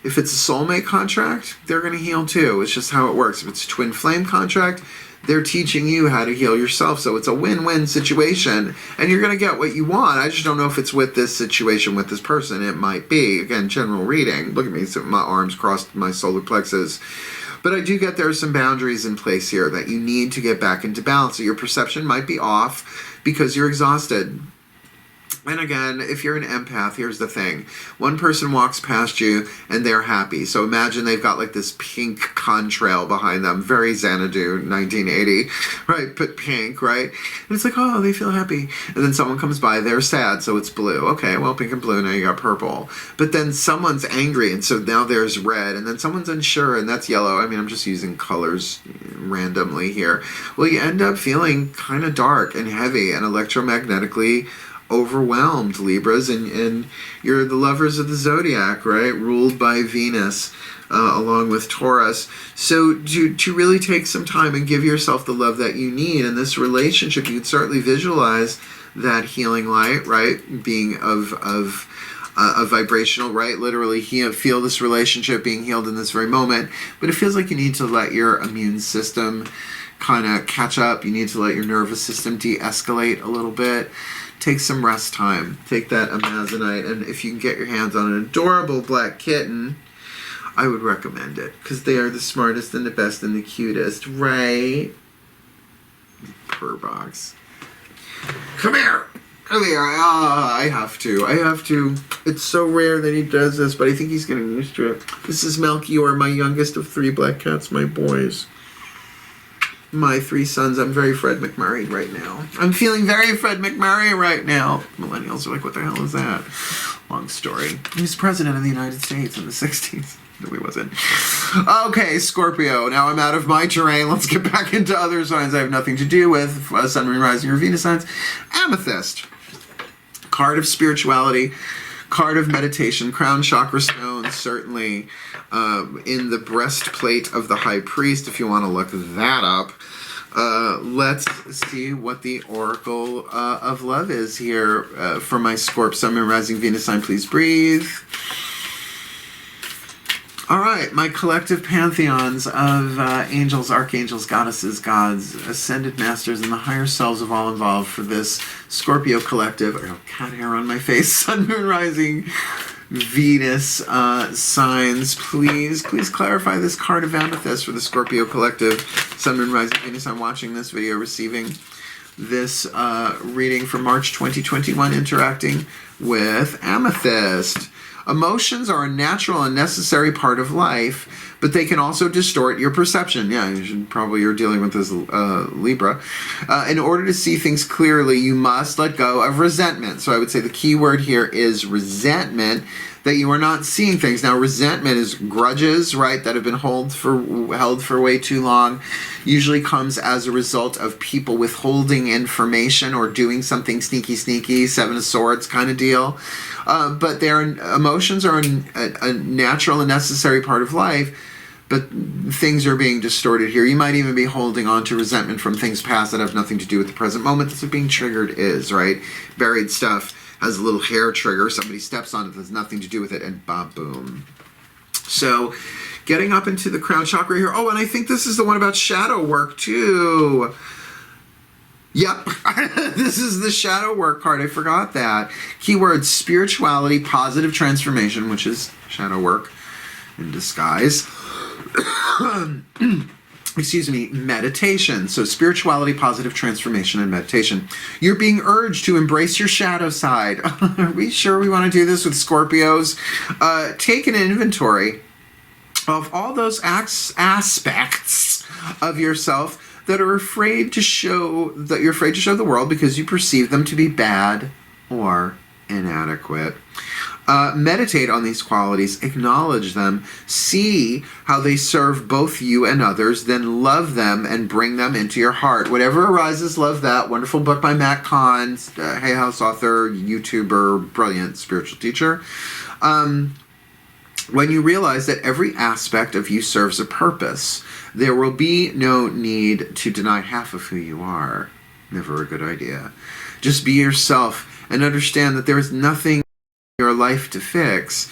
if it's a soulmate contract, they're going to heal too. It's just how it works. If it's a twin flame contract, they're teaching you how to heal yourself. So it's a win-win situation, and you're going to get what you want. I just don't know if it's with this situation, with this person. It might be. Again, general reading. Look at me, so my arms crossed my solar plexus. But I do get there are some boundaries in place here that you need to get back into balance. So your perception might be off because you're exhausted. And again, if you're an empath, here's the thing. One person walks past you and they're happy. So imagine they've got like this pink contrail behind them. Very Xanadu, 1980, right? But pink, right? And it's like, oh, they feel happy. And then someone comes by, they're sad, so it's blue. Okay, well, pink and blue, now you got purple. But then someone's angry, and so now there's red. And then someone's unsure, and that's yellow. I mean, I'm just using colors randomly here. Well, you end up feeling kind of dark and heavy and electromagnetically overwhelmed, Libras, and you're the lovers of the zodiac, right? Ruled by Venus, along with Taurus. So to really take some time and give yourself the love that you need in this relationship, you can certainly visualize that healing light, right? Being of a vibrational, right? Literally feel this relationship being healed in this very moment. But it feels like you need to let your immune system kind of catch up. You need to let your nervous system de-escalate a little bit. Take some rest time. Take that Amazonite, and if you can get your hands on an adorable black kitten, I would recommend it, because they are the smartest and the best and the cutest, right? Purr box. Come here! Come here! I have to. It's so rare that he does this, but I think he's getting used to it. This is Melchior, my youngest of 3 black cats, my boys. My 3 sons. I'm very Fred McMurray right now. I'm feeling very Fred McMurray right now. Millennials are like, what the hell is that? Long story. He was president of the United States in the 60s. No, he wasn't. Okay, Scorpio. Now I'm out of my terrain. Let's get back into other signs I have nothing to do with. Sun, Moon, Rising, or Venus signs. Amethyst. Card of spirituality. Card of meditation. Crown chakra stone, certainly in the breastplate of the high priest, if you want to look that up. Let's see what the Oracle of Love is here for my Scorp, Sun, Moon, Rising, Venus sign. Please breathe. All right, my collective pantheons of angels, archangels, goddesses, gods, ascended masters, and the higher selves of all involved for this Scorpio collective. I got cat hair on my face. Sun, Moon, Rising, Venus signs. Please clarify this card of amethyst for the Scorpio collective. Sun, Moon, Rising, Venus. I'm watching this video, receiving this reading for March 2021, interacting with amethyst. Emotions are a natural and necessary part of life, but they can also distort your perception. Yeah, you're dealing with this Libra. In order to see things clearly, you must let go of resentment. So I would say the key word here is resentment, that you are not seeing things. Now, resentment is grudges, right, that have been held for way too long. Usually comes as a result of people withholding information or doing something sneaky, Seven of Swords kind of deal. But emotions are a natural and necessary part of life, but things are being distorted here. You might even be holding on to resentment from things past that have nothing to do with the present moment. That's what being triggered is, right? Buried stuff has a little hair trigger. Somebody steps on it that has nothing to do with it, and boom. So getting up into the crown chakra here. Oh, and I think this is the one about shadow work too. Yep, this is the shadow work card. I forgot that. Keyword spirituality, positive transformation, which is shadow work in disguise. Excuse me, meditation. So spirituality, positive transformation, and meditation. You're being urged to embrace your shadow side. Are we sure we want to do this with Scorpios? Take an inventory of all those aspects of yourself that are afraid to show, that you're afraid to show the world because you perceive them to be bad or inadequate. Meditate on these qualities, acknowledge them, see how they serve both you and others, then love them and bring them into your heart. Whatever arises, love that. Wonderful book by Matt Kahn, Hay House author, YouTuber, brilliant spiritual teacher. When you realize that every aspect of you serves a purpose, there will be no need to deny half of who you are. Never a good idea. Just be yourself and understand that there is nothing in your life to fix.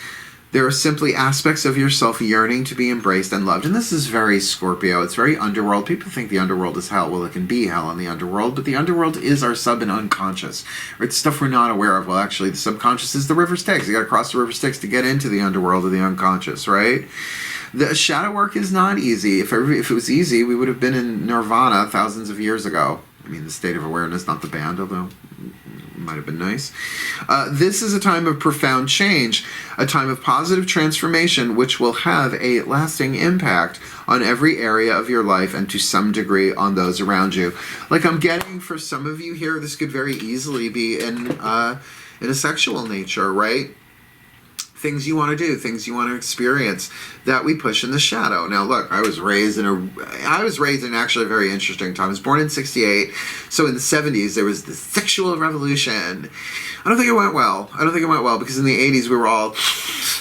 There are simply aspects of yourself yearning to be embraced and loved. And this is very Scorpio. It's very underworld. People think the underworld is hell. Well, it can be hell in the underworld, but the underworld is our sub and unconscious. It's stuff we're not aware of. Well, actually, the subconscious is the river Styx. You got to cross the river Styx to get into the underworld of the unconscious, right? The shadow work is not easy. If it was easy, we would have been in nirvana thousands of years ago. I mean, the state of awareness, not the band, although it might have been nice. This is a time of profound change, a time of positive transformation, which will have a lasting impact on every area of your life and to some degree on those around you. Like I'm getting for some of you here, this could very easily be in a sexual nature, right? Things you want to do, things you want to experience that we push in the shadow. Now, look, I was raised in actually a very interesting time. I was born in '68, so in the '70s there was the sexual revolution. I don't think it went well. Because in the '80s we were all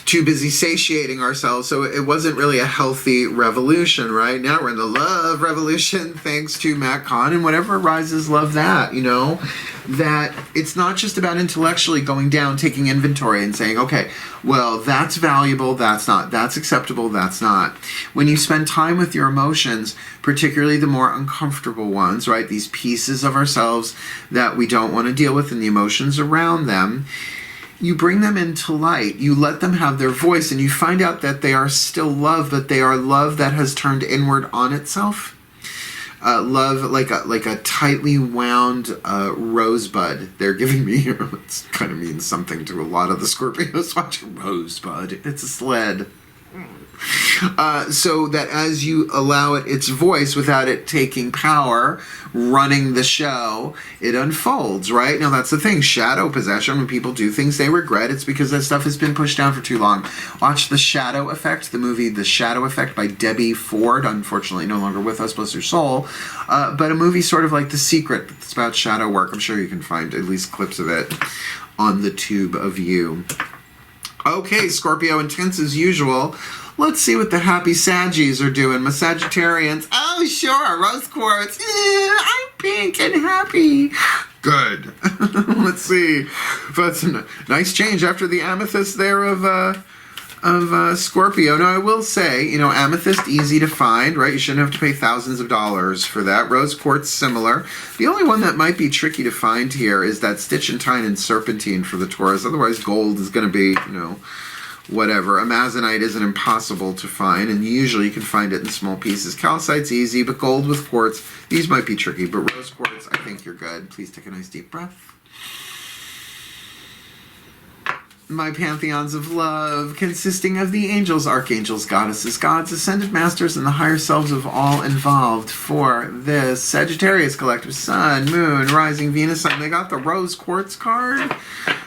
too busy satiating ourselves, so it wasn't really a healthy revolution, right? Now we're in the love revolution, thanks to Matt Kahn, and whatever arises, love that, you know? That it's not just about intellectually going down, taking inventory and saying, okay, well, that's valuable, that's not, that's acceptable, that's not. When you spend time with your emotions, particularly the more uncomfortable ones, right, these pieces of ourselves that we don't want to deal with and the emotions around them, you bring them into light, you let them have their voice, and you find out that they are still love, but they are love that has turned inward on itself. Love like a tightly wound rosebud. They're giving me, it kind of means something to a lot of the Scorpios watching rosebud. It's a sled. So that as you allow it its voice without it taking power, running the show, it unfolds, right? Now that's the thing, shadow possession, when people do things they regret, it's because that stuff has been pushed down for too long. Watch The Shadow Effect, the movie The Shadow Effect by Debbie Ford, unfortunately no longer with us, bless her soul, but a movie sort of like The Secret, that's about shadow work. I'm sure you can find at least clips of it on the tube of you. Okay, Scorpio, intense as usual. Let's see what the happy Saggies are doing. My Sagittarians. Oh, sure. Rose quartz. I'm pink and happy. Good. Let's see. But it's a nice change after the amethyst there of Scorpio. Now, I will say, you know, amethyst, easy to find, right? You shouldn't have to pay thousands of dollars for that. Rose quartz, similar. The only one that might be tricky to find here is that stitchentine and serpentine for the Taurus. Otherwise, gold is going to be, you know, whatever. Amazonite isn't impossible to find, and usually you can find it in small pieces. Calcite's easy, but gold with quartz, these might be tricky. But rose quartz, I think you're good. Please take a nice deep breath. My pantheons of love, consisting of the angels, archangels, goddesses, gods, ascended masters, and the higher selves of all involved for this Sagittarius collective, sun, moon, rising, Venus, sun. They got the rose quartz card,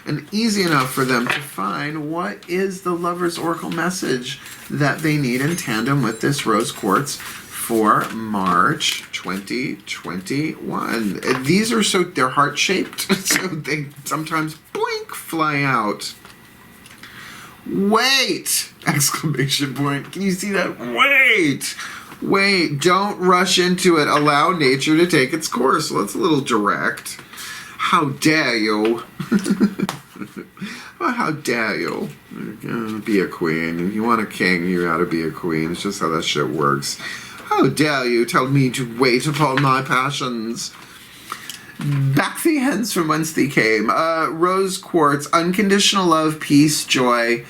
and easy enough for them to find what is the lover's oracle message that they need in tandem with this rose quartz for March 2021. These are so, they're heart-shaped, so they sometimes, boink, fly out. Wait! Exclamation point. Can you see that? Wait! Wait, don't rush into it. Allow nature to take its course. Well, that's a little direct. How dare you? Well, how dare you? Be a queen. If you want a king, you gotta be a queen. It's just how that shit works. How dare you tell me to wait upon my passions? Back thee hence from whence thee came. Rose quartz, unconditional love, peace, joy,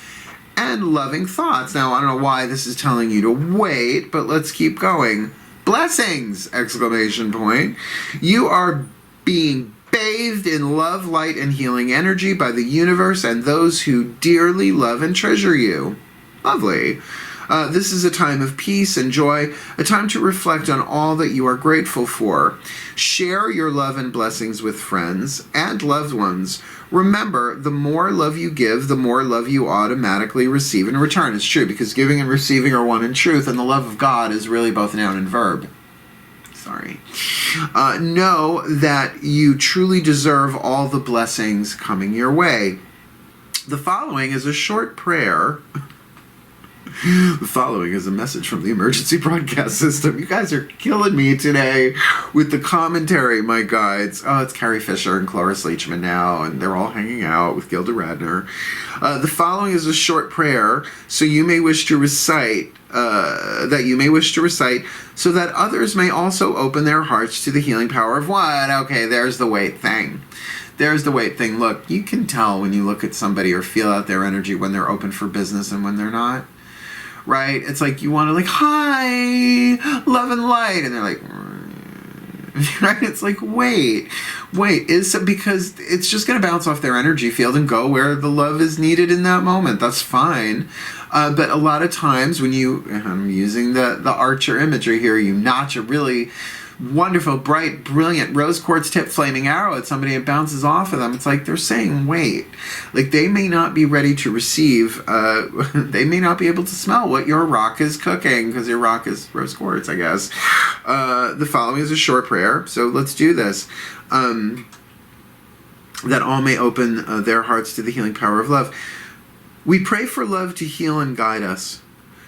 and loving thoughts. Now, I don't know why this is telling you to wait, but let's keep going. Blessings! Exclamation point. You are being bathed in love, light, and healing energy by the universe and those who dearly love and treasure you. Lovely. This is a time of peace and joy, a time to reflect on all that you are grateful for. Share your love and blessings with friends and loved ones. Remember, the more love you give, the more love you automatically receive in return. It's true, because giving and receiving are one in truth, and the love of God is really both noun and verb. Sorry. Know that you truly deserve all the blessings coming your way. The following is a short prayer. The following is a message from the emergency broadcast system. You guys are killing me today with the commentary, my guides. Oh, it's Carrie Fisher and Cloris Leachman now, and they're all hanging out with Gilda Radner. The following is a short prayer, so you may wish to recite, so that others may also open their hearts to the healing power of what? Okay, there's the wait thing. There's the wait thing. Look, you can tell when you look at somebody or feel out their energy when they're open for business and when they're not. Right? It's like you want to like, hi, love and light. And they're like, right? It's like, wait, because it's just going to bounce off their energy field and go where the love is needed in that moment. That's fine. But a lot of times when I'm using the archer imagery here, you notch a really wonderful, bright, brilliant rose quartz tip flaming arrow at somebody, it bounces off of them. It's like they're saying, wait. Like they may not be ready to receive, they may not be able to smell what your rock is cooking, because your rock is rose quartz, I guess. The following is a short prayer, so let's do this. That all may open their hearts to the healing power of love. We pray for love to heal and guide us,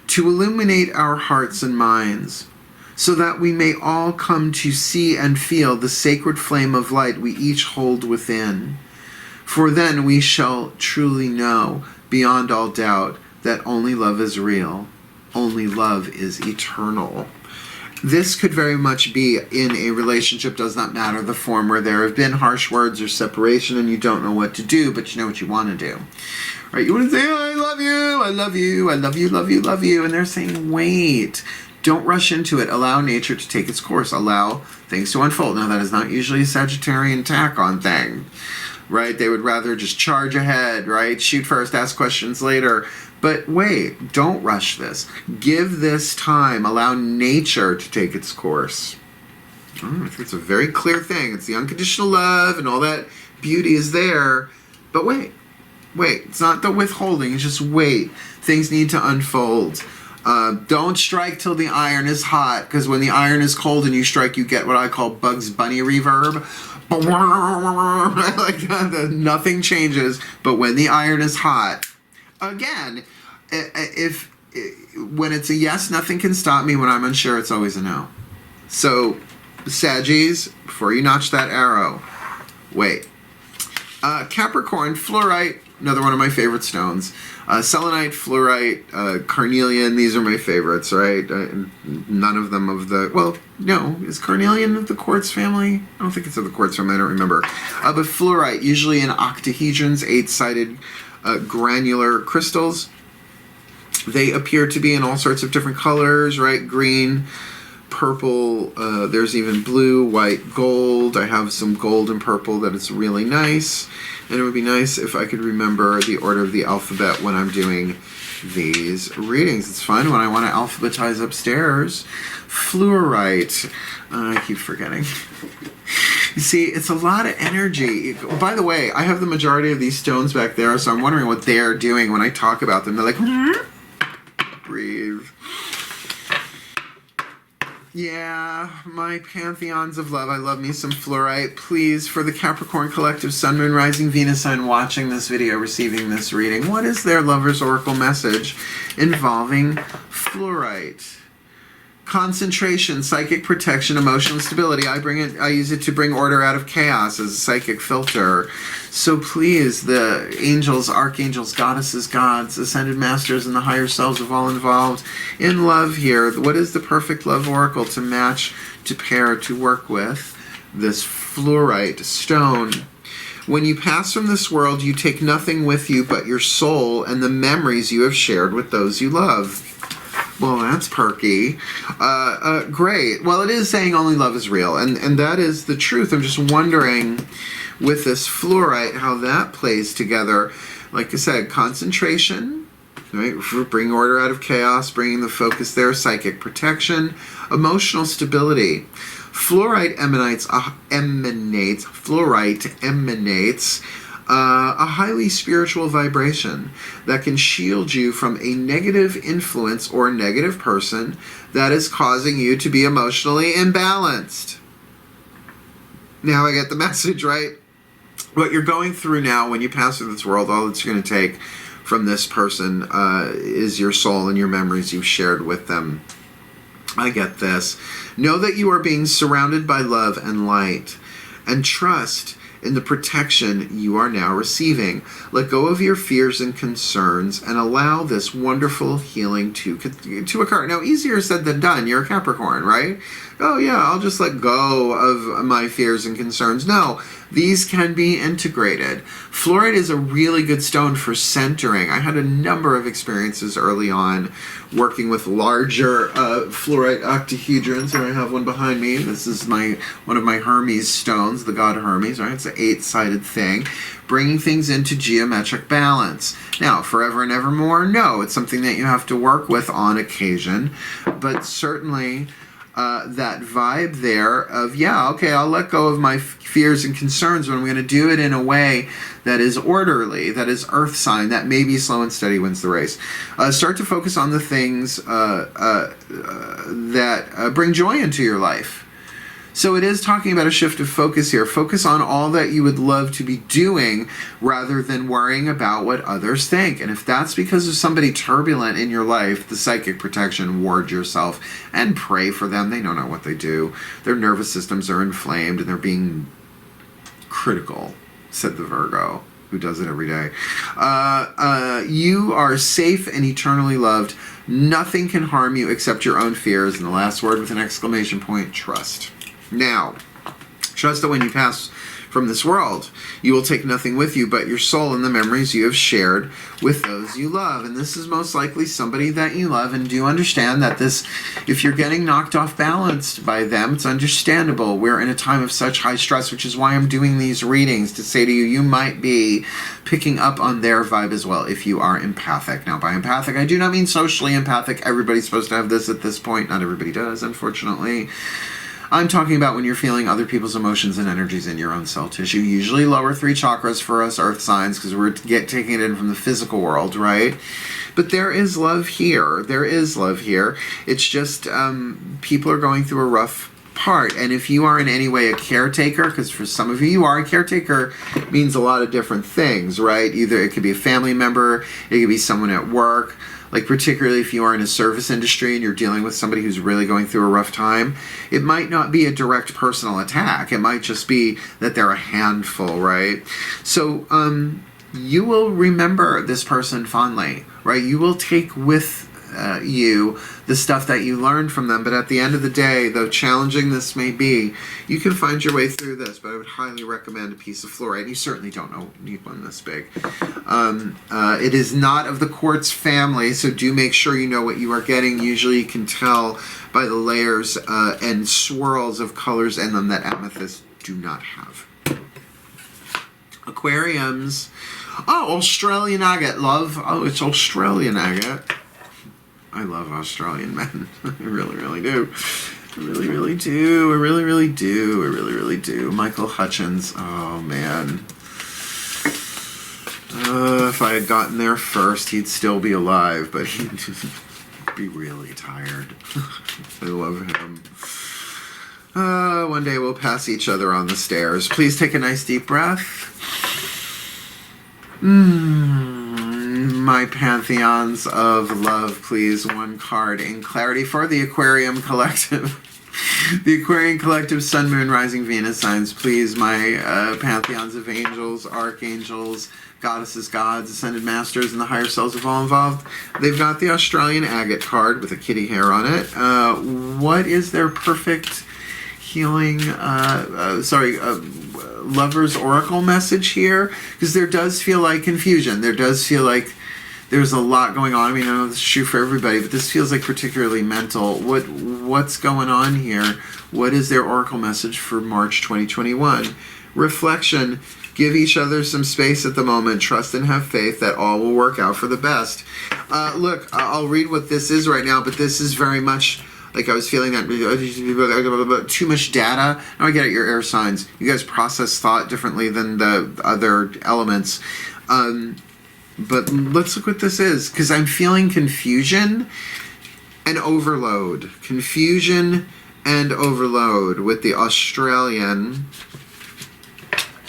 to illuminate our hearts and minds, so that we may all come to see and feel the sacred flame of light we each hold within. For then we shall truly know, beyond all doubt, that only love is real, only love is eternal. This could very much be in a relationship, does not matter the form, where there have been harsh words or separation and you don't know what to do, but you know what you want to do. Right? You want to say, oh, I love you, I love you, I love you, love you, love you. And they're saying, wait. Don't rush into it. Allow nature to take its course. Allow things to unfold. Now, that is not usually a Sagittarian tack-on thing, right? They would rather just charge ahead, right? Shoot first, ask questions later. But wait, don't rush this. Give this time. Allow nature to take its course. I think it's a very clear thing. It's the unconditional love and all that beauty is there. But wait. It's not the withholding. It's just wait. Things need to unfold. Don't strike till the iron is hot, because when the iron is cold and you strike, you get what I call Bugs Bunny reverb. Like that, nothing changes. But when the iron is hot, again, when it's a yes, nothing can stop me. When I'm unsure, it's always a no. So, Saggies, before you notch that arrow, wait. Capricorn, fluorite, another one of my favorite stones. Selenite, fluorite, carnelian, these are my favorites, right? None of them of the, well, no, is carnelian of the quartz family? I don't think it's of the quartz family, I don't remember. But fluorite, usually in octahedrons, 8-sided granular crystals. They appear to be in all sorts of different colors, right? Green, purple, there's even blue, white, gold. I have some gold and purple that is really nice. And it would be nice if I could remember the order of the alphabet when I'm doing these readings. It's fun when I want to alphabetize upstairs. Fluorite. I keep forgetting. You see, it's a lot of energy. By the way, I have the majority of these stones back there, so I'm wondering what they're doing when I talk about them. They're like, breathe. Yeah, my pantheons of love. I love me some fluorite. Please, for the Capricorn Collective, Sun, Moon, Rising, Venus sign watching this video, receiving this reading, what is their Lover's Oracle message involving fluorite? Concentration, psychic protection, emotional stability. I use it to bring order out of chaos as a psychic filter. So please, the angels, archangels, goddesses, gods, ascended masters, and the higher selves of all involved in love here. What is the perfect love oracle to match, to pair, to work with this fluorite stone? When you pass from this world, you take nothing with you but your soul and the memories you have shared with those you love. Well, that's perky. Great. Well, it is saying only love is real, and that is the truth. I'm just wondering, with this fluorite, how that plays together. Like I said, concentration, right? Bringing order out of chaos, bringing the focus there, psychic protection, emotional stability. Fluorite emanates a highly spiritual vibration that can shield you from a negative influence or negative person that is causing you to be emotionally imbalanced. Now I get the message, right? What you're going through now when you pass through this world, all it's going to take from this person is your soul and your memories you've shared with them. I get this. Know that you are being surrounded by love and light, and trust in the protection you are now receiving. Let go of your fears and concerns and allow this wonderful healing to occur. Now, easier said than done. You're a Capricorn, right? Oh yeah, I'll just let go of my fears and concerns. No, these can be integrated. Fluorite is a really good stone for centering. I had a number of experiences early on working with larger fluorite octahedrons. Here I have one behind me. This is one of my Hermes stones, the god Hermes, right? It's an 8-sided thing, bringing things into geometric balance. Now, forever and evermore, no, it's something that you have to work with on occasion, but certainly that vibe there of, yeah, okay, I'll let go of my fears and concerns, but I'm going to do it in a way that is orderly, that is earth sign, that maybe slow and steady wins the race. Start to focus on the things that bring joy into your life. So it is talking about a shift of focus here. Focus on all that you would love to be doing rather than worrying about what others think. And if that's because of somebody turbulent in your life, the psychic protection, ward yourself and pray for them. They don't know what they do. Their nervous systems are inflamed and they're being critical, said the Virgo, who does it every day. You are safe and eternally loved. Nothing can harm you except your own fears. And the last word with an exclamation point, trust. Now, trust that when you pass from this world, you will take nothing with you but your soul and the memories you have shared with those you love. And this is most likely somebody that you love. And do understand that this, if you're getting knocked off balance by them, it's understandable. We're in a time of such high stress, which is why I'm doing these readings, to say to you, you might be picking up on their vibe as well if you are empathic. Now, by empathic, I do not mean socially empathic. Everybody's supposed to have this at this point. Not everybody does, unfortunately. I'm talking about when you're feeling other people's emotions and energies in your own cell tissue. Usually lower 3 chakras for us earth signs because we're taking it in from the physical world, right? But there is love here. There is love here. It's just people are going through a rough part. And if you are in any way a caretaker, because for some of you are, a caretaker means a lot of different things, right? Either it could be a family member, it could be someone at work. Like particularly if you are in a service industry and you're dealing with somebody who's really going through a rough time, it might not be a direct personal attack. It might just be that they're a handful, right? So you will remember this person fondly, right? You will take with you the stuff that you learned from them, but at the end of the day, though challenging this may be, you can find your way through this. But I would highly recommend a piece of fluorite. You certainly don't need one this big. It is not of the quartz family, so do make sure you know what you are getting. Usually you can tell by the layers and swirls of colors in them that amethysts do not have. Aquariums. Oh, Australian agate, love. Oh, it's Australian agate. I love Australian men. I really, really do. I really, really do. I really, really do. I really, really do. Michael Hutchins. Oh, man. If I had gotten there first, he'd still be alive, but he'd be really tired. I love him. One day we'll pass each other on the stairs. Please take a nice deep breath. My pantheons of love, please. One card in clarity for the Aquarium Collective. The Aquarian Collective, Sun, Moon, Rising, Venus signs, please. My pantheons of angels, archangels, goddesses, gods, ascended masters, and the higher selves of all involved. They've got the Australian agate card with a kitty hair on it. What is their perfect healing, lover's oracle message here? Because there does feel like confusion. There does feel like there's a lot going on. I mean, I know this is true for everybody, but this feels like particularly mental. What's going on here? What is their oracle message for March 2021? Reflection. Give each other some space at the moment. Trust and have faith that all will work out for the best. Look, I'll read what this is right now, but this is very much like I was feeling that too much data. Now I get it, your air signs. You guys process thought differently than the other elements. But let's look what this is, because I'm feeling confusion and overload. Confusion and overload with the Australian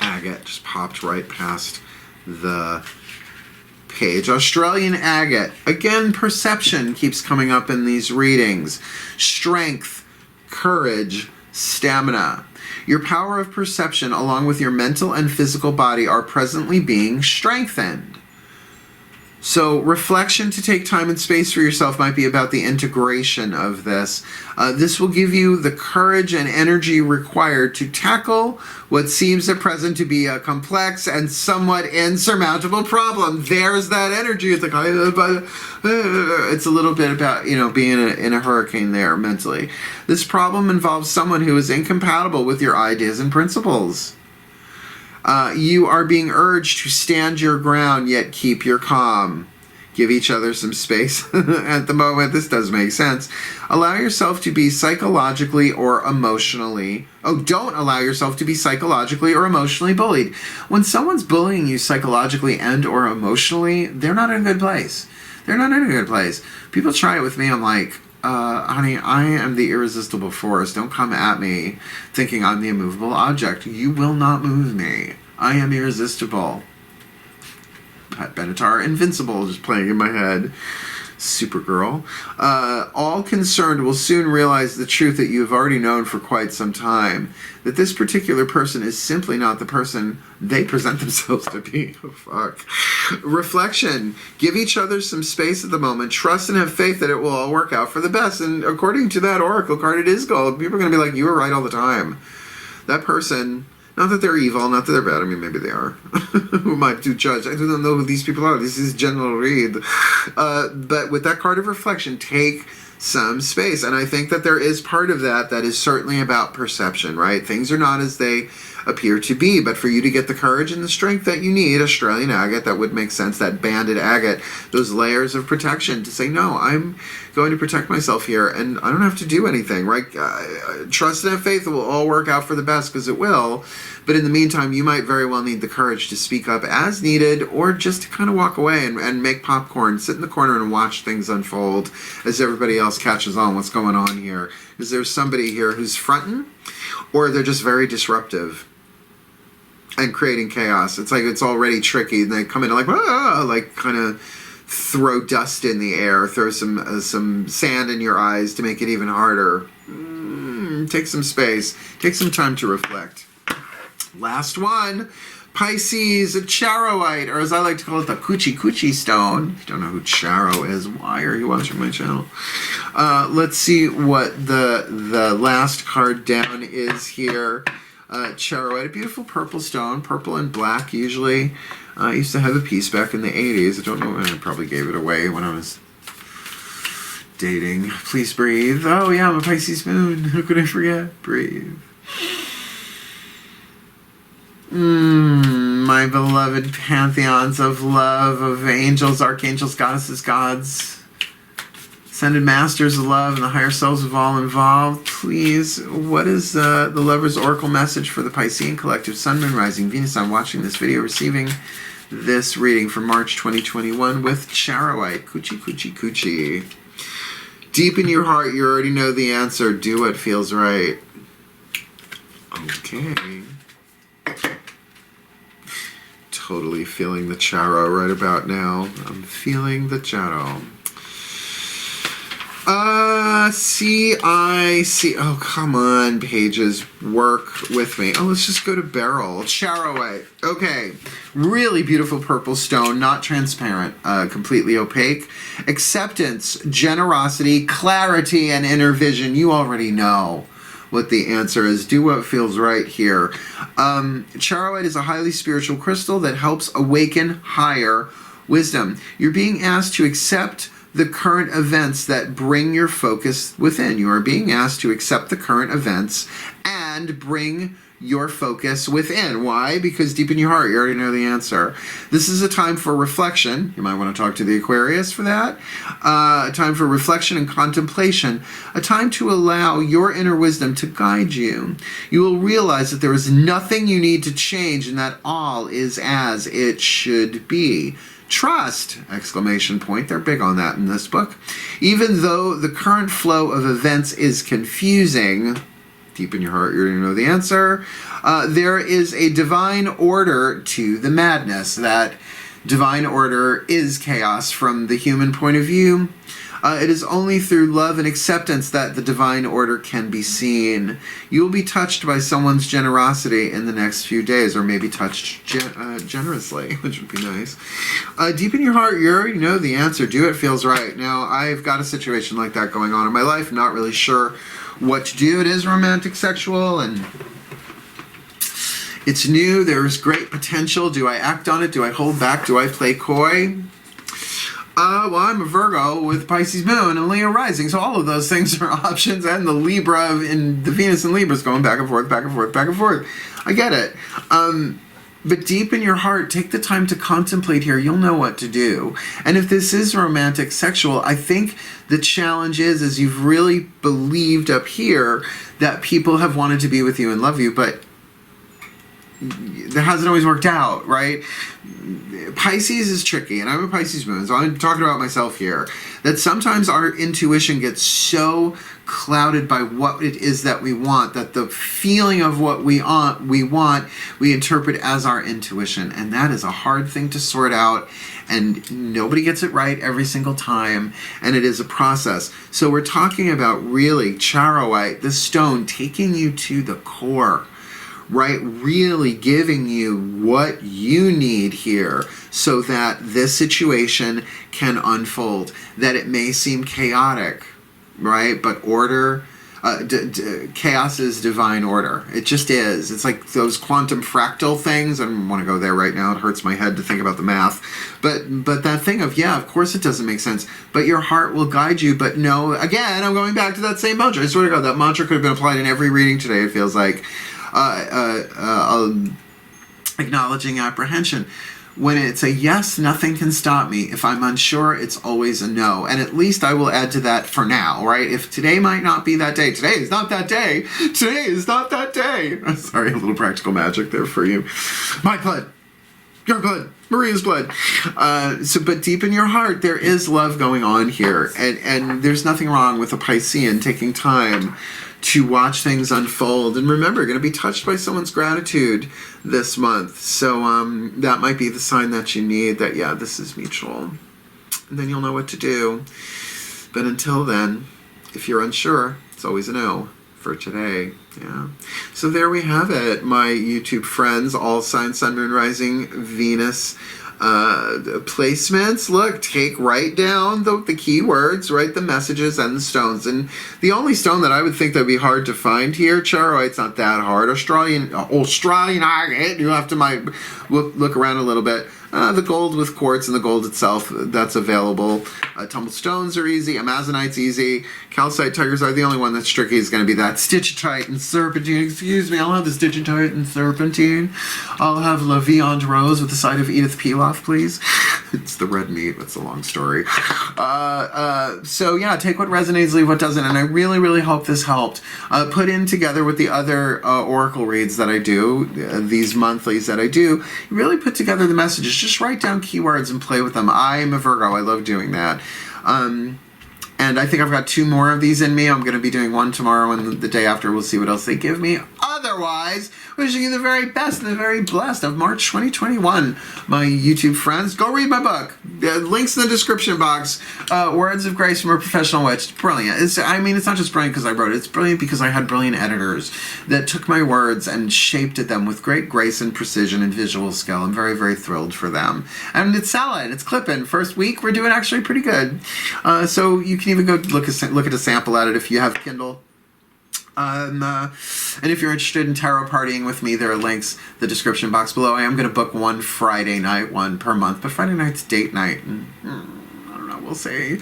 agate. Just popped right past the page. Australian agate. Again, perception keeps coming up in these readings. Strength, courage, stamina. Your power of perception, along with your mental and physical body, are presently being strengthened. So reflection to take time and space for yourself might be about the integration of this. This will give you the courage and energy required to tackle what seems at present to be a complex and somewhat insurmountable problem. There's that energy. It's like, it's a little bit about, being in a hurricane there mentally. This problem involves someone who is incompatible with your ideas and principles. You are being urged to stand your ground, yet keep your calm. Give each other some space at the moment. This does make sense. Allow yourself to be psychologically or emotionally... don't allow yourself to be psychologically or emotionally bullied. When someone's bullying you psychologically and or emotionally, they're not in a good place. They're not in a good place. People try it with me. I'm like, honey, I am the irresistible force. Don't come at me thinking I'm the immovable object. You will not move me. I am irresistible. Pat Benatar, invincible, just playing in my head. Supergirl. All concerned will soon realize the truth that you have already known for quite some time, that this particular person is simply not the person they present themselves to be. Oh, fuck. Reflection. Give each other some space at the moment. Trust and have faith that it will all work out for the best. And according to that oracle card, it is gold. People are going to be like, you were right all the time. That person... Not that they're evil, not that they're bad. I mean, maybe they are. Who am I to judge? I don't know who these people are. This is general read. But with that card of reflection, take some space. And I think that there is part of that is certainly about perception, right? Things are not as they appear to be. But for you to get the courage and the strength that you need, Australian agate, that would make sense, that banded agate, those layers of protection to say, no, I'm going to protect myself here and I don't have to do anything, right? Trust and have faith it will all work out for the best, because it will. But in the meantime, you might very well need the courage to speak up as needed, or just to kind of walk away and make popcorn, sit in the corner and watch things unfold as everybody else catches on what's going on here. Because there's somebody here who's fronting, or they're just very disruptive and creating chaos. It's like it's already tricky, and they come in like kind of throw dust in the air, throw some sand in your eyes to make it even harder. Take some space. Take some time to reflect. Last one. Pisces, a charoite, or as I like to call it, the coochie coochie stone. If you don't know who Charo is, why are you watching my channel? Let's see what the last card down is here. Charoite, a beautiful purple stone, purple and black usually. I used to have a piece back in the 80s. I don't know, I probably gave it away when I was dating. Please breathe. Oh yeah, I'm a Pisces moon. How could I forget? Breathe. My beloved pantheons of love, of angels, archangels, goddesses, gods, ascended masters of love, and the higher selves of all involved. Please, what is the Lover's Oracle message for the Piscean Collective, Sun, Moon, Rising, Venus? I'm watching this video, receiving this reading for March 2021 with Charoite. Coochie, coochie, coochie. Deep in your heart, you already know the answer. Do what feels right. Okay. Totally feeling the Charo right about now. I'm feeling the Charo. C-I-C. Oh, come on, pages. Work with me. Oh, let's just go to Beryl. Charoite. Okay. Really beautiful purple stone. Not transparent. Completely opaque. Acceptance, generosity, clarity, and inner vision. You already know what the answer is. Do what feels right here. Charoite is a highly spiritual crystal that helps awaken higher wisdom. You're being asked to accept the current events that bring your focus within. You are being asked to accept the current events and bring your focus within. Why? Because deep in your heart, you already know the answer. This is a time for reflection. You might want to talk to the Aquarius for that. A time for reflection and contemplation. A time to allow your inner wisdom to guide you. You will realize that there is nothing you need to change and that all is as it should be. Trust! Exclamation point. They're big on that in this book. Even though the current flow of events is confusing, deep in your heart, you already know the answer. There is a divine order to the madness. That divine order is chaos from the human point of view. It is only through love and acceptance that the divine order can be seen. You will be touched by someone's generosity in the next few days, or maybe touched generously, which would be nice. Deep in your heart, you already know the answer. Do what feels right. Now, I've got a situation like that going on in my life. Not really sure what to do. It is romantic, sexual, and it's new. There's great potential. Do I act on it? Do I hold back? Do I play coy? Well, I'm a Virgo with Pisces moon and Leo rising, so all of those things are options, and the Libra and the Venus and Libra is going back and forth, back and forth, back and forth. I get it. But deep in your heart, take the time to contemplate here. You'll know what to do. And if this is romantic, sexual, I think the challenge is you've really believed up here that people have wanted to be with you and love you, but that hasn't always worked out, right? Pisces is tricky, and I'm a Pisces moon, so I'm talking about myself here, that sometimes our intuition gets so clouded by what it is that we want, that the feeling of what we want, we interpret as our intuition, and that is a hard thing to sort out, and nobody gets it right every single time, and it is a process. So we're talking about really charoite, this stone, taking you to the core, right? Really giving you what you need here so that this situation can unfold. That it may seem chaotic, right? But order, chaos is divine order. It just is. It's like those quantum fractal things. I don't want to go there right now. It hurts my head to think about the math. But that thing of, yeah, of course it doesn't make sense. But your heart will guide you. But no, again, I'm going back to that same mantra. I swear to God, that mantra could have been applied in every reading today, it feels like. Acknowledging apprehension. When it's a yes, nothing can stop me. If I'm unsure, it's always a no. And at least I will add to that for now, right? If today might not be that day, today is not that day. Today is not that day. Sorry, a little practical magic there for you. My blood. Your blood. Maria's blood. But deep in your heart, there is love going on here. And there's nothing wrong with a Piscean taking time to watch things unfold. And remember, you're going to be touched by someone's gratitude this month. So that might be the sign that you need, that, yeah, this is mutual. And then you'll know what to do. But until then, if you're unsure, it's always a no. For for today. Yeah. So there we have it, my YouTube friends, all sign, sun, moon, rising, Venus placements. Look, write down the keywords, write the messages and the stones. And the only stone that I would think that would be hard to find here, charoite's not that hard. Australian agate, you have to look around a little bit. The gold with quartz and the gold itself, that's available. Tumbled stones are easy. Amazonite's easy. Calcite, tigers are the only one that's tricky is going to be that stitchitite and serpentine. Excuse me, I'll have the stitchitite and serpentine. I'll have La Viande Rose with the side of Edith Pilaf, please. It's the red meat. It's a long story. So yeah, take what resonates, leave what doesn't. And I really, really hope this helped. Put in together with the other oracle reads that I do, these monthlies that I do, really put together the messages. Just write down keywords and play with them. I'm a Virgo. I love doing that. And I think I've got 2 more of these in me. I'm going to be doing one tomorrow, and the day after we'll see what else they give me. Otherwise, wishing you the very best and the very blessed of March 2021. My YouTube friends, go read my book. Links in the description box. Words of Grace from a Professional Witch. It's brilliant. It's not just brilliant because I wrote it. It's brilliant because I had brilliant editors that took my words and shaped them with great grace and precision and visual skill. I'm very, very thrilled for them. And it's selling. It's clipping. First week, we're doing actually pretty good. So you can even go look at a sample at it if you have Kindle. And if you're interested in tarot partying with me, there are links in the description box below. I am going to book one Friday night, one per month, but Friday night's date night. And, I don't know, we'll see.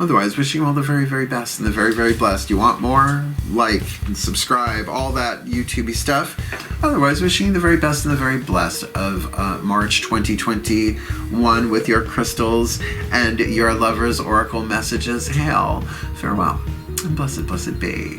Otherwise, wishing you all the very, very best and the very, very blessed. You want more? Like and subscribe, all that YouTube-y stuff. Otherwise, wishing you the very best and the very blessed of March 2021 with your crystals and your lover's oracle messages. Hail, farewell, and blessed, blessed be.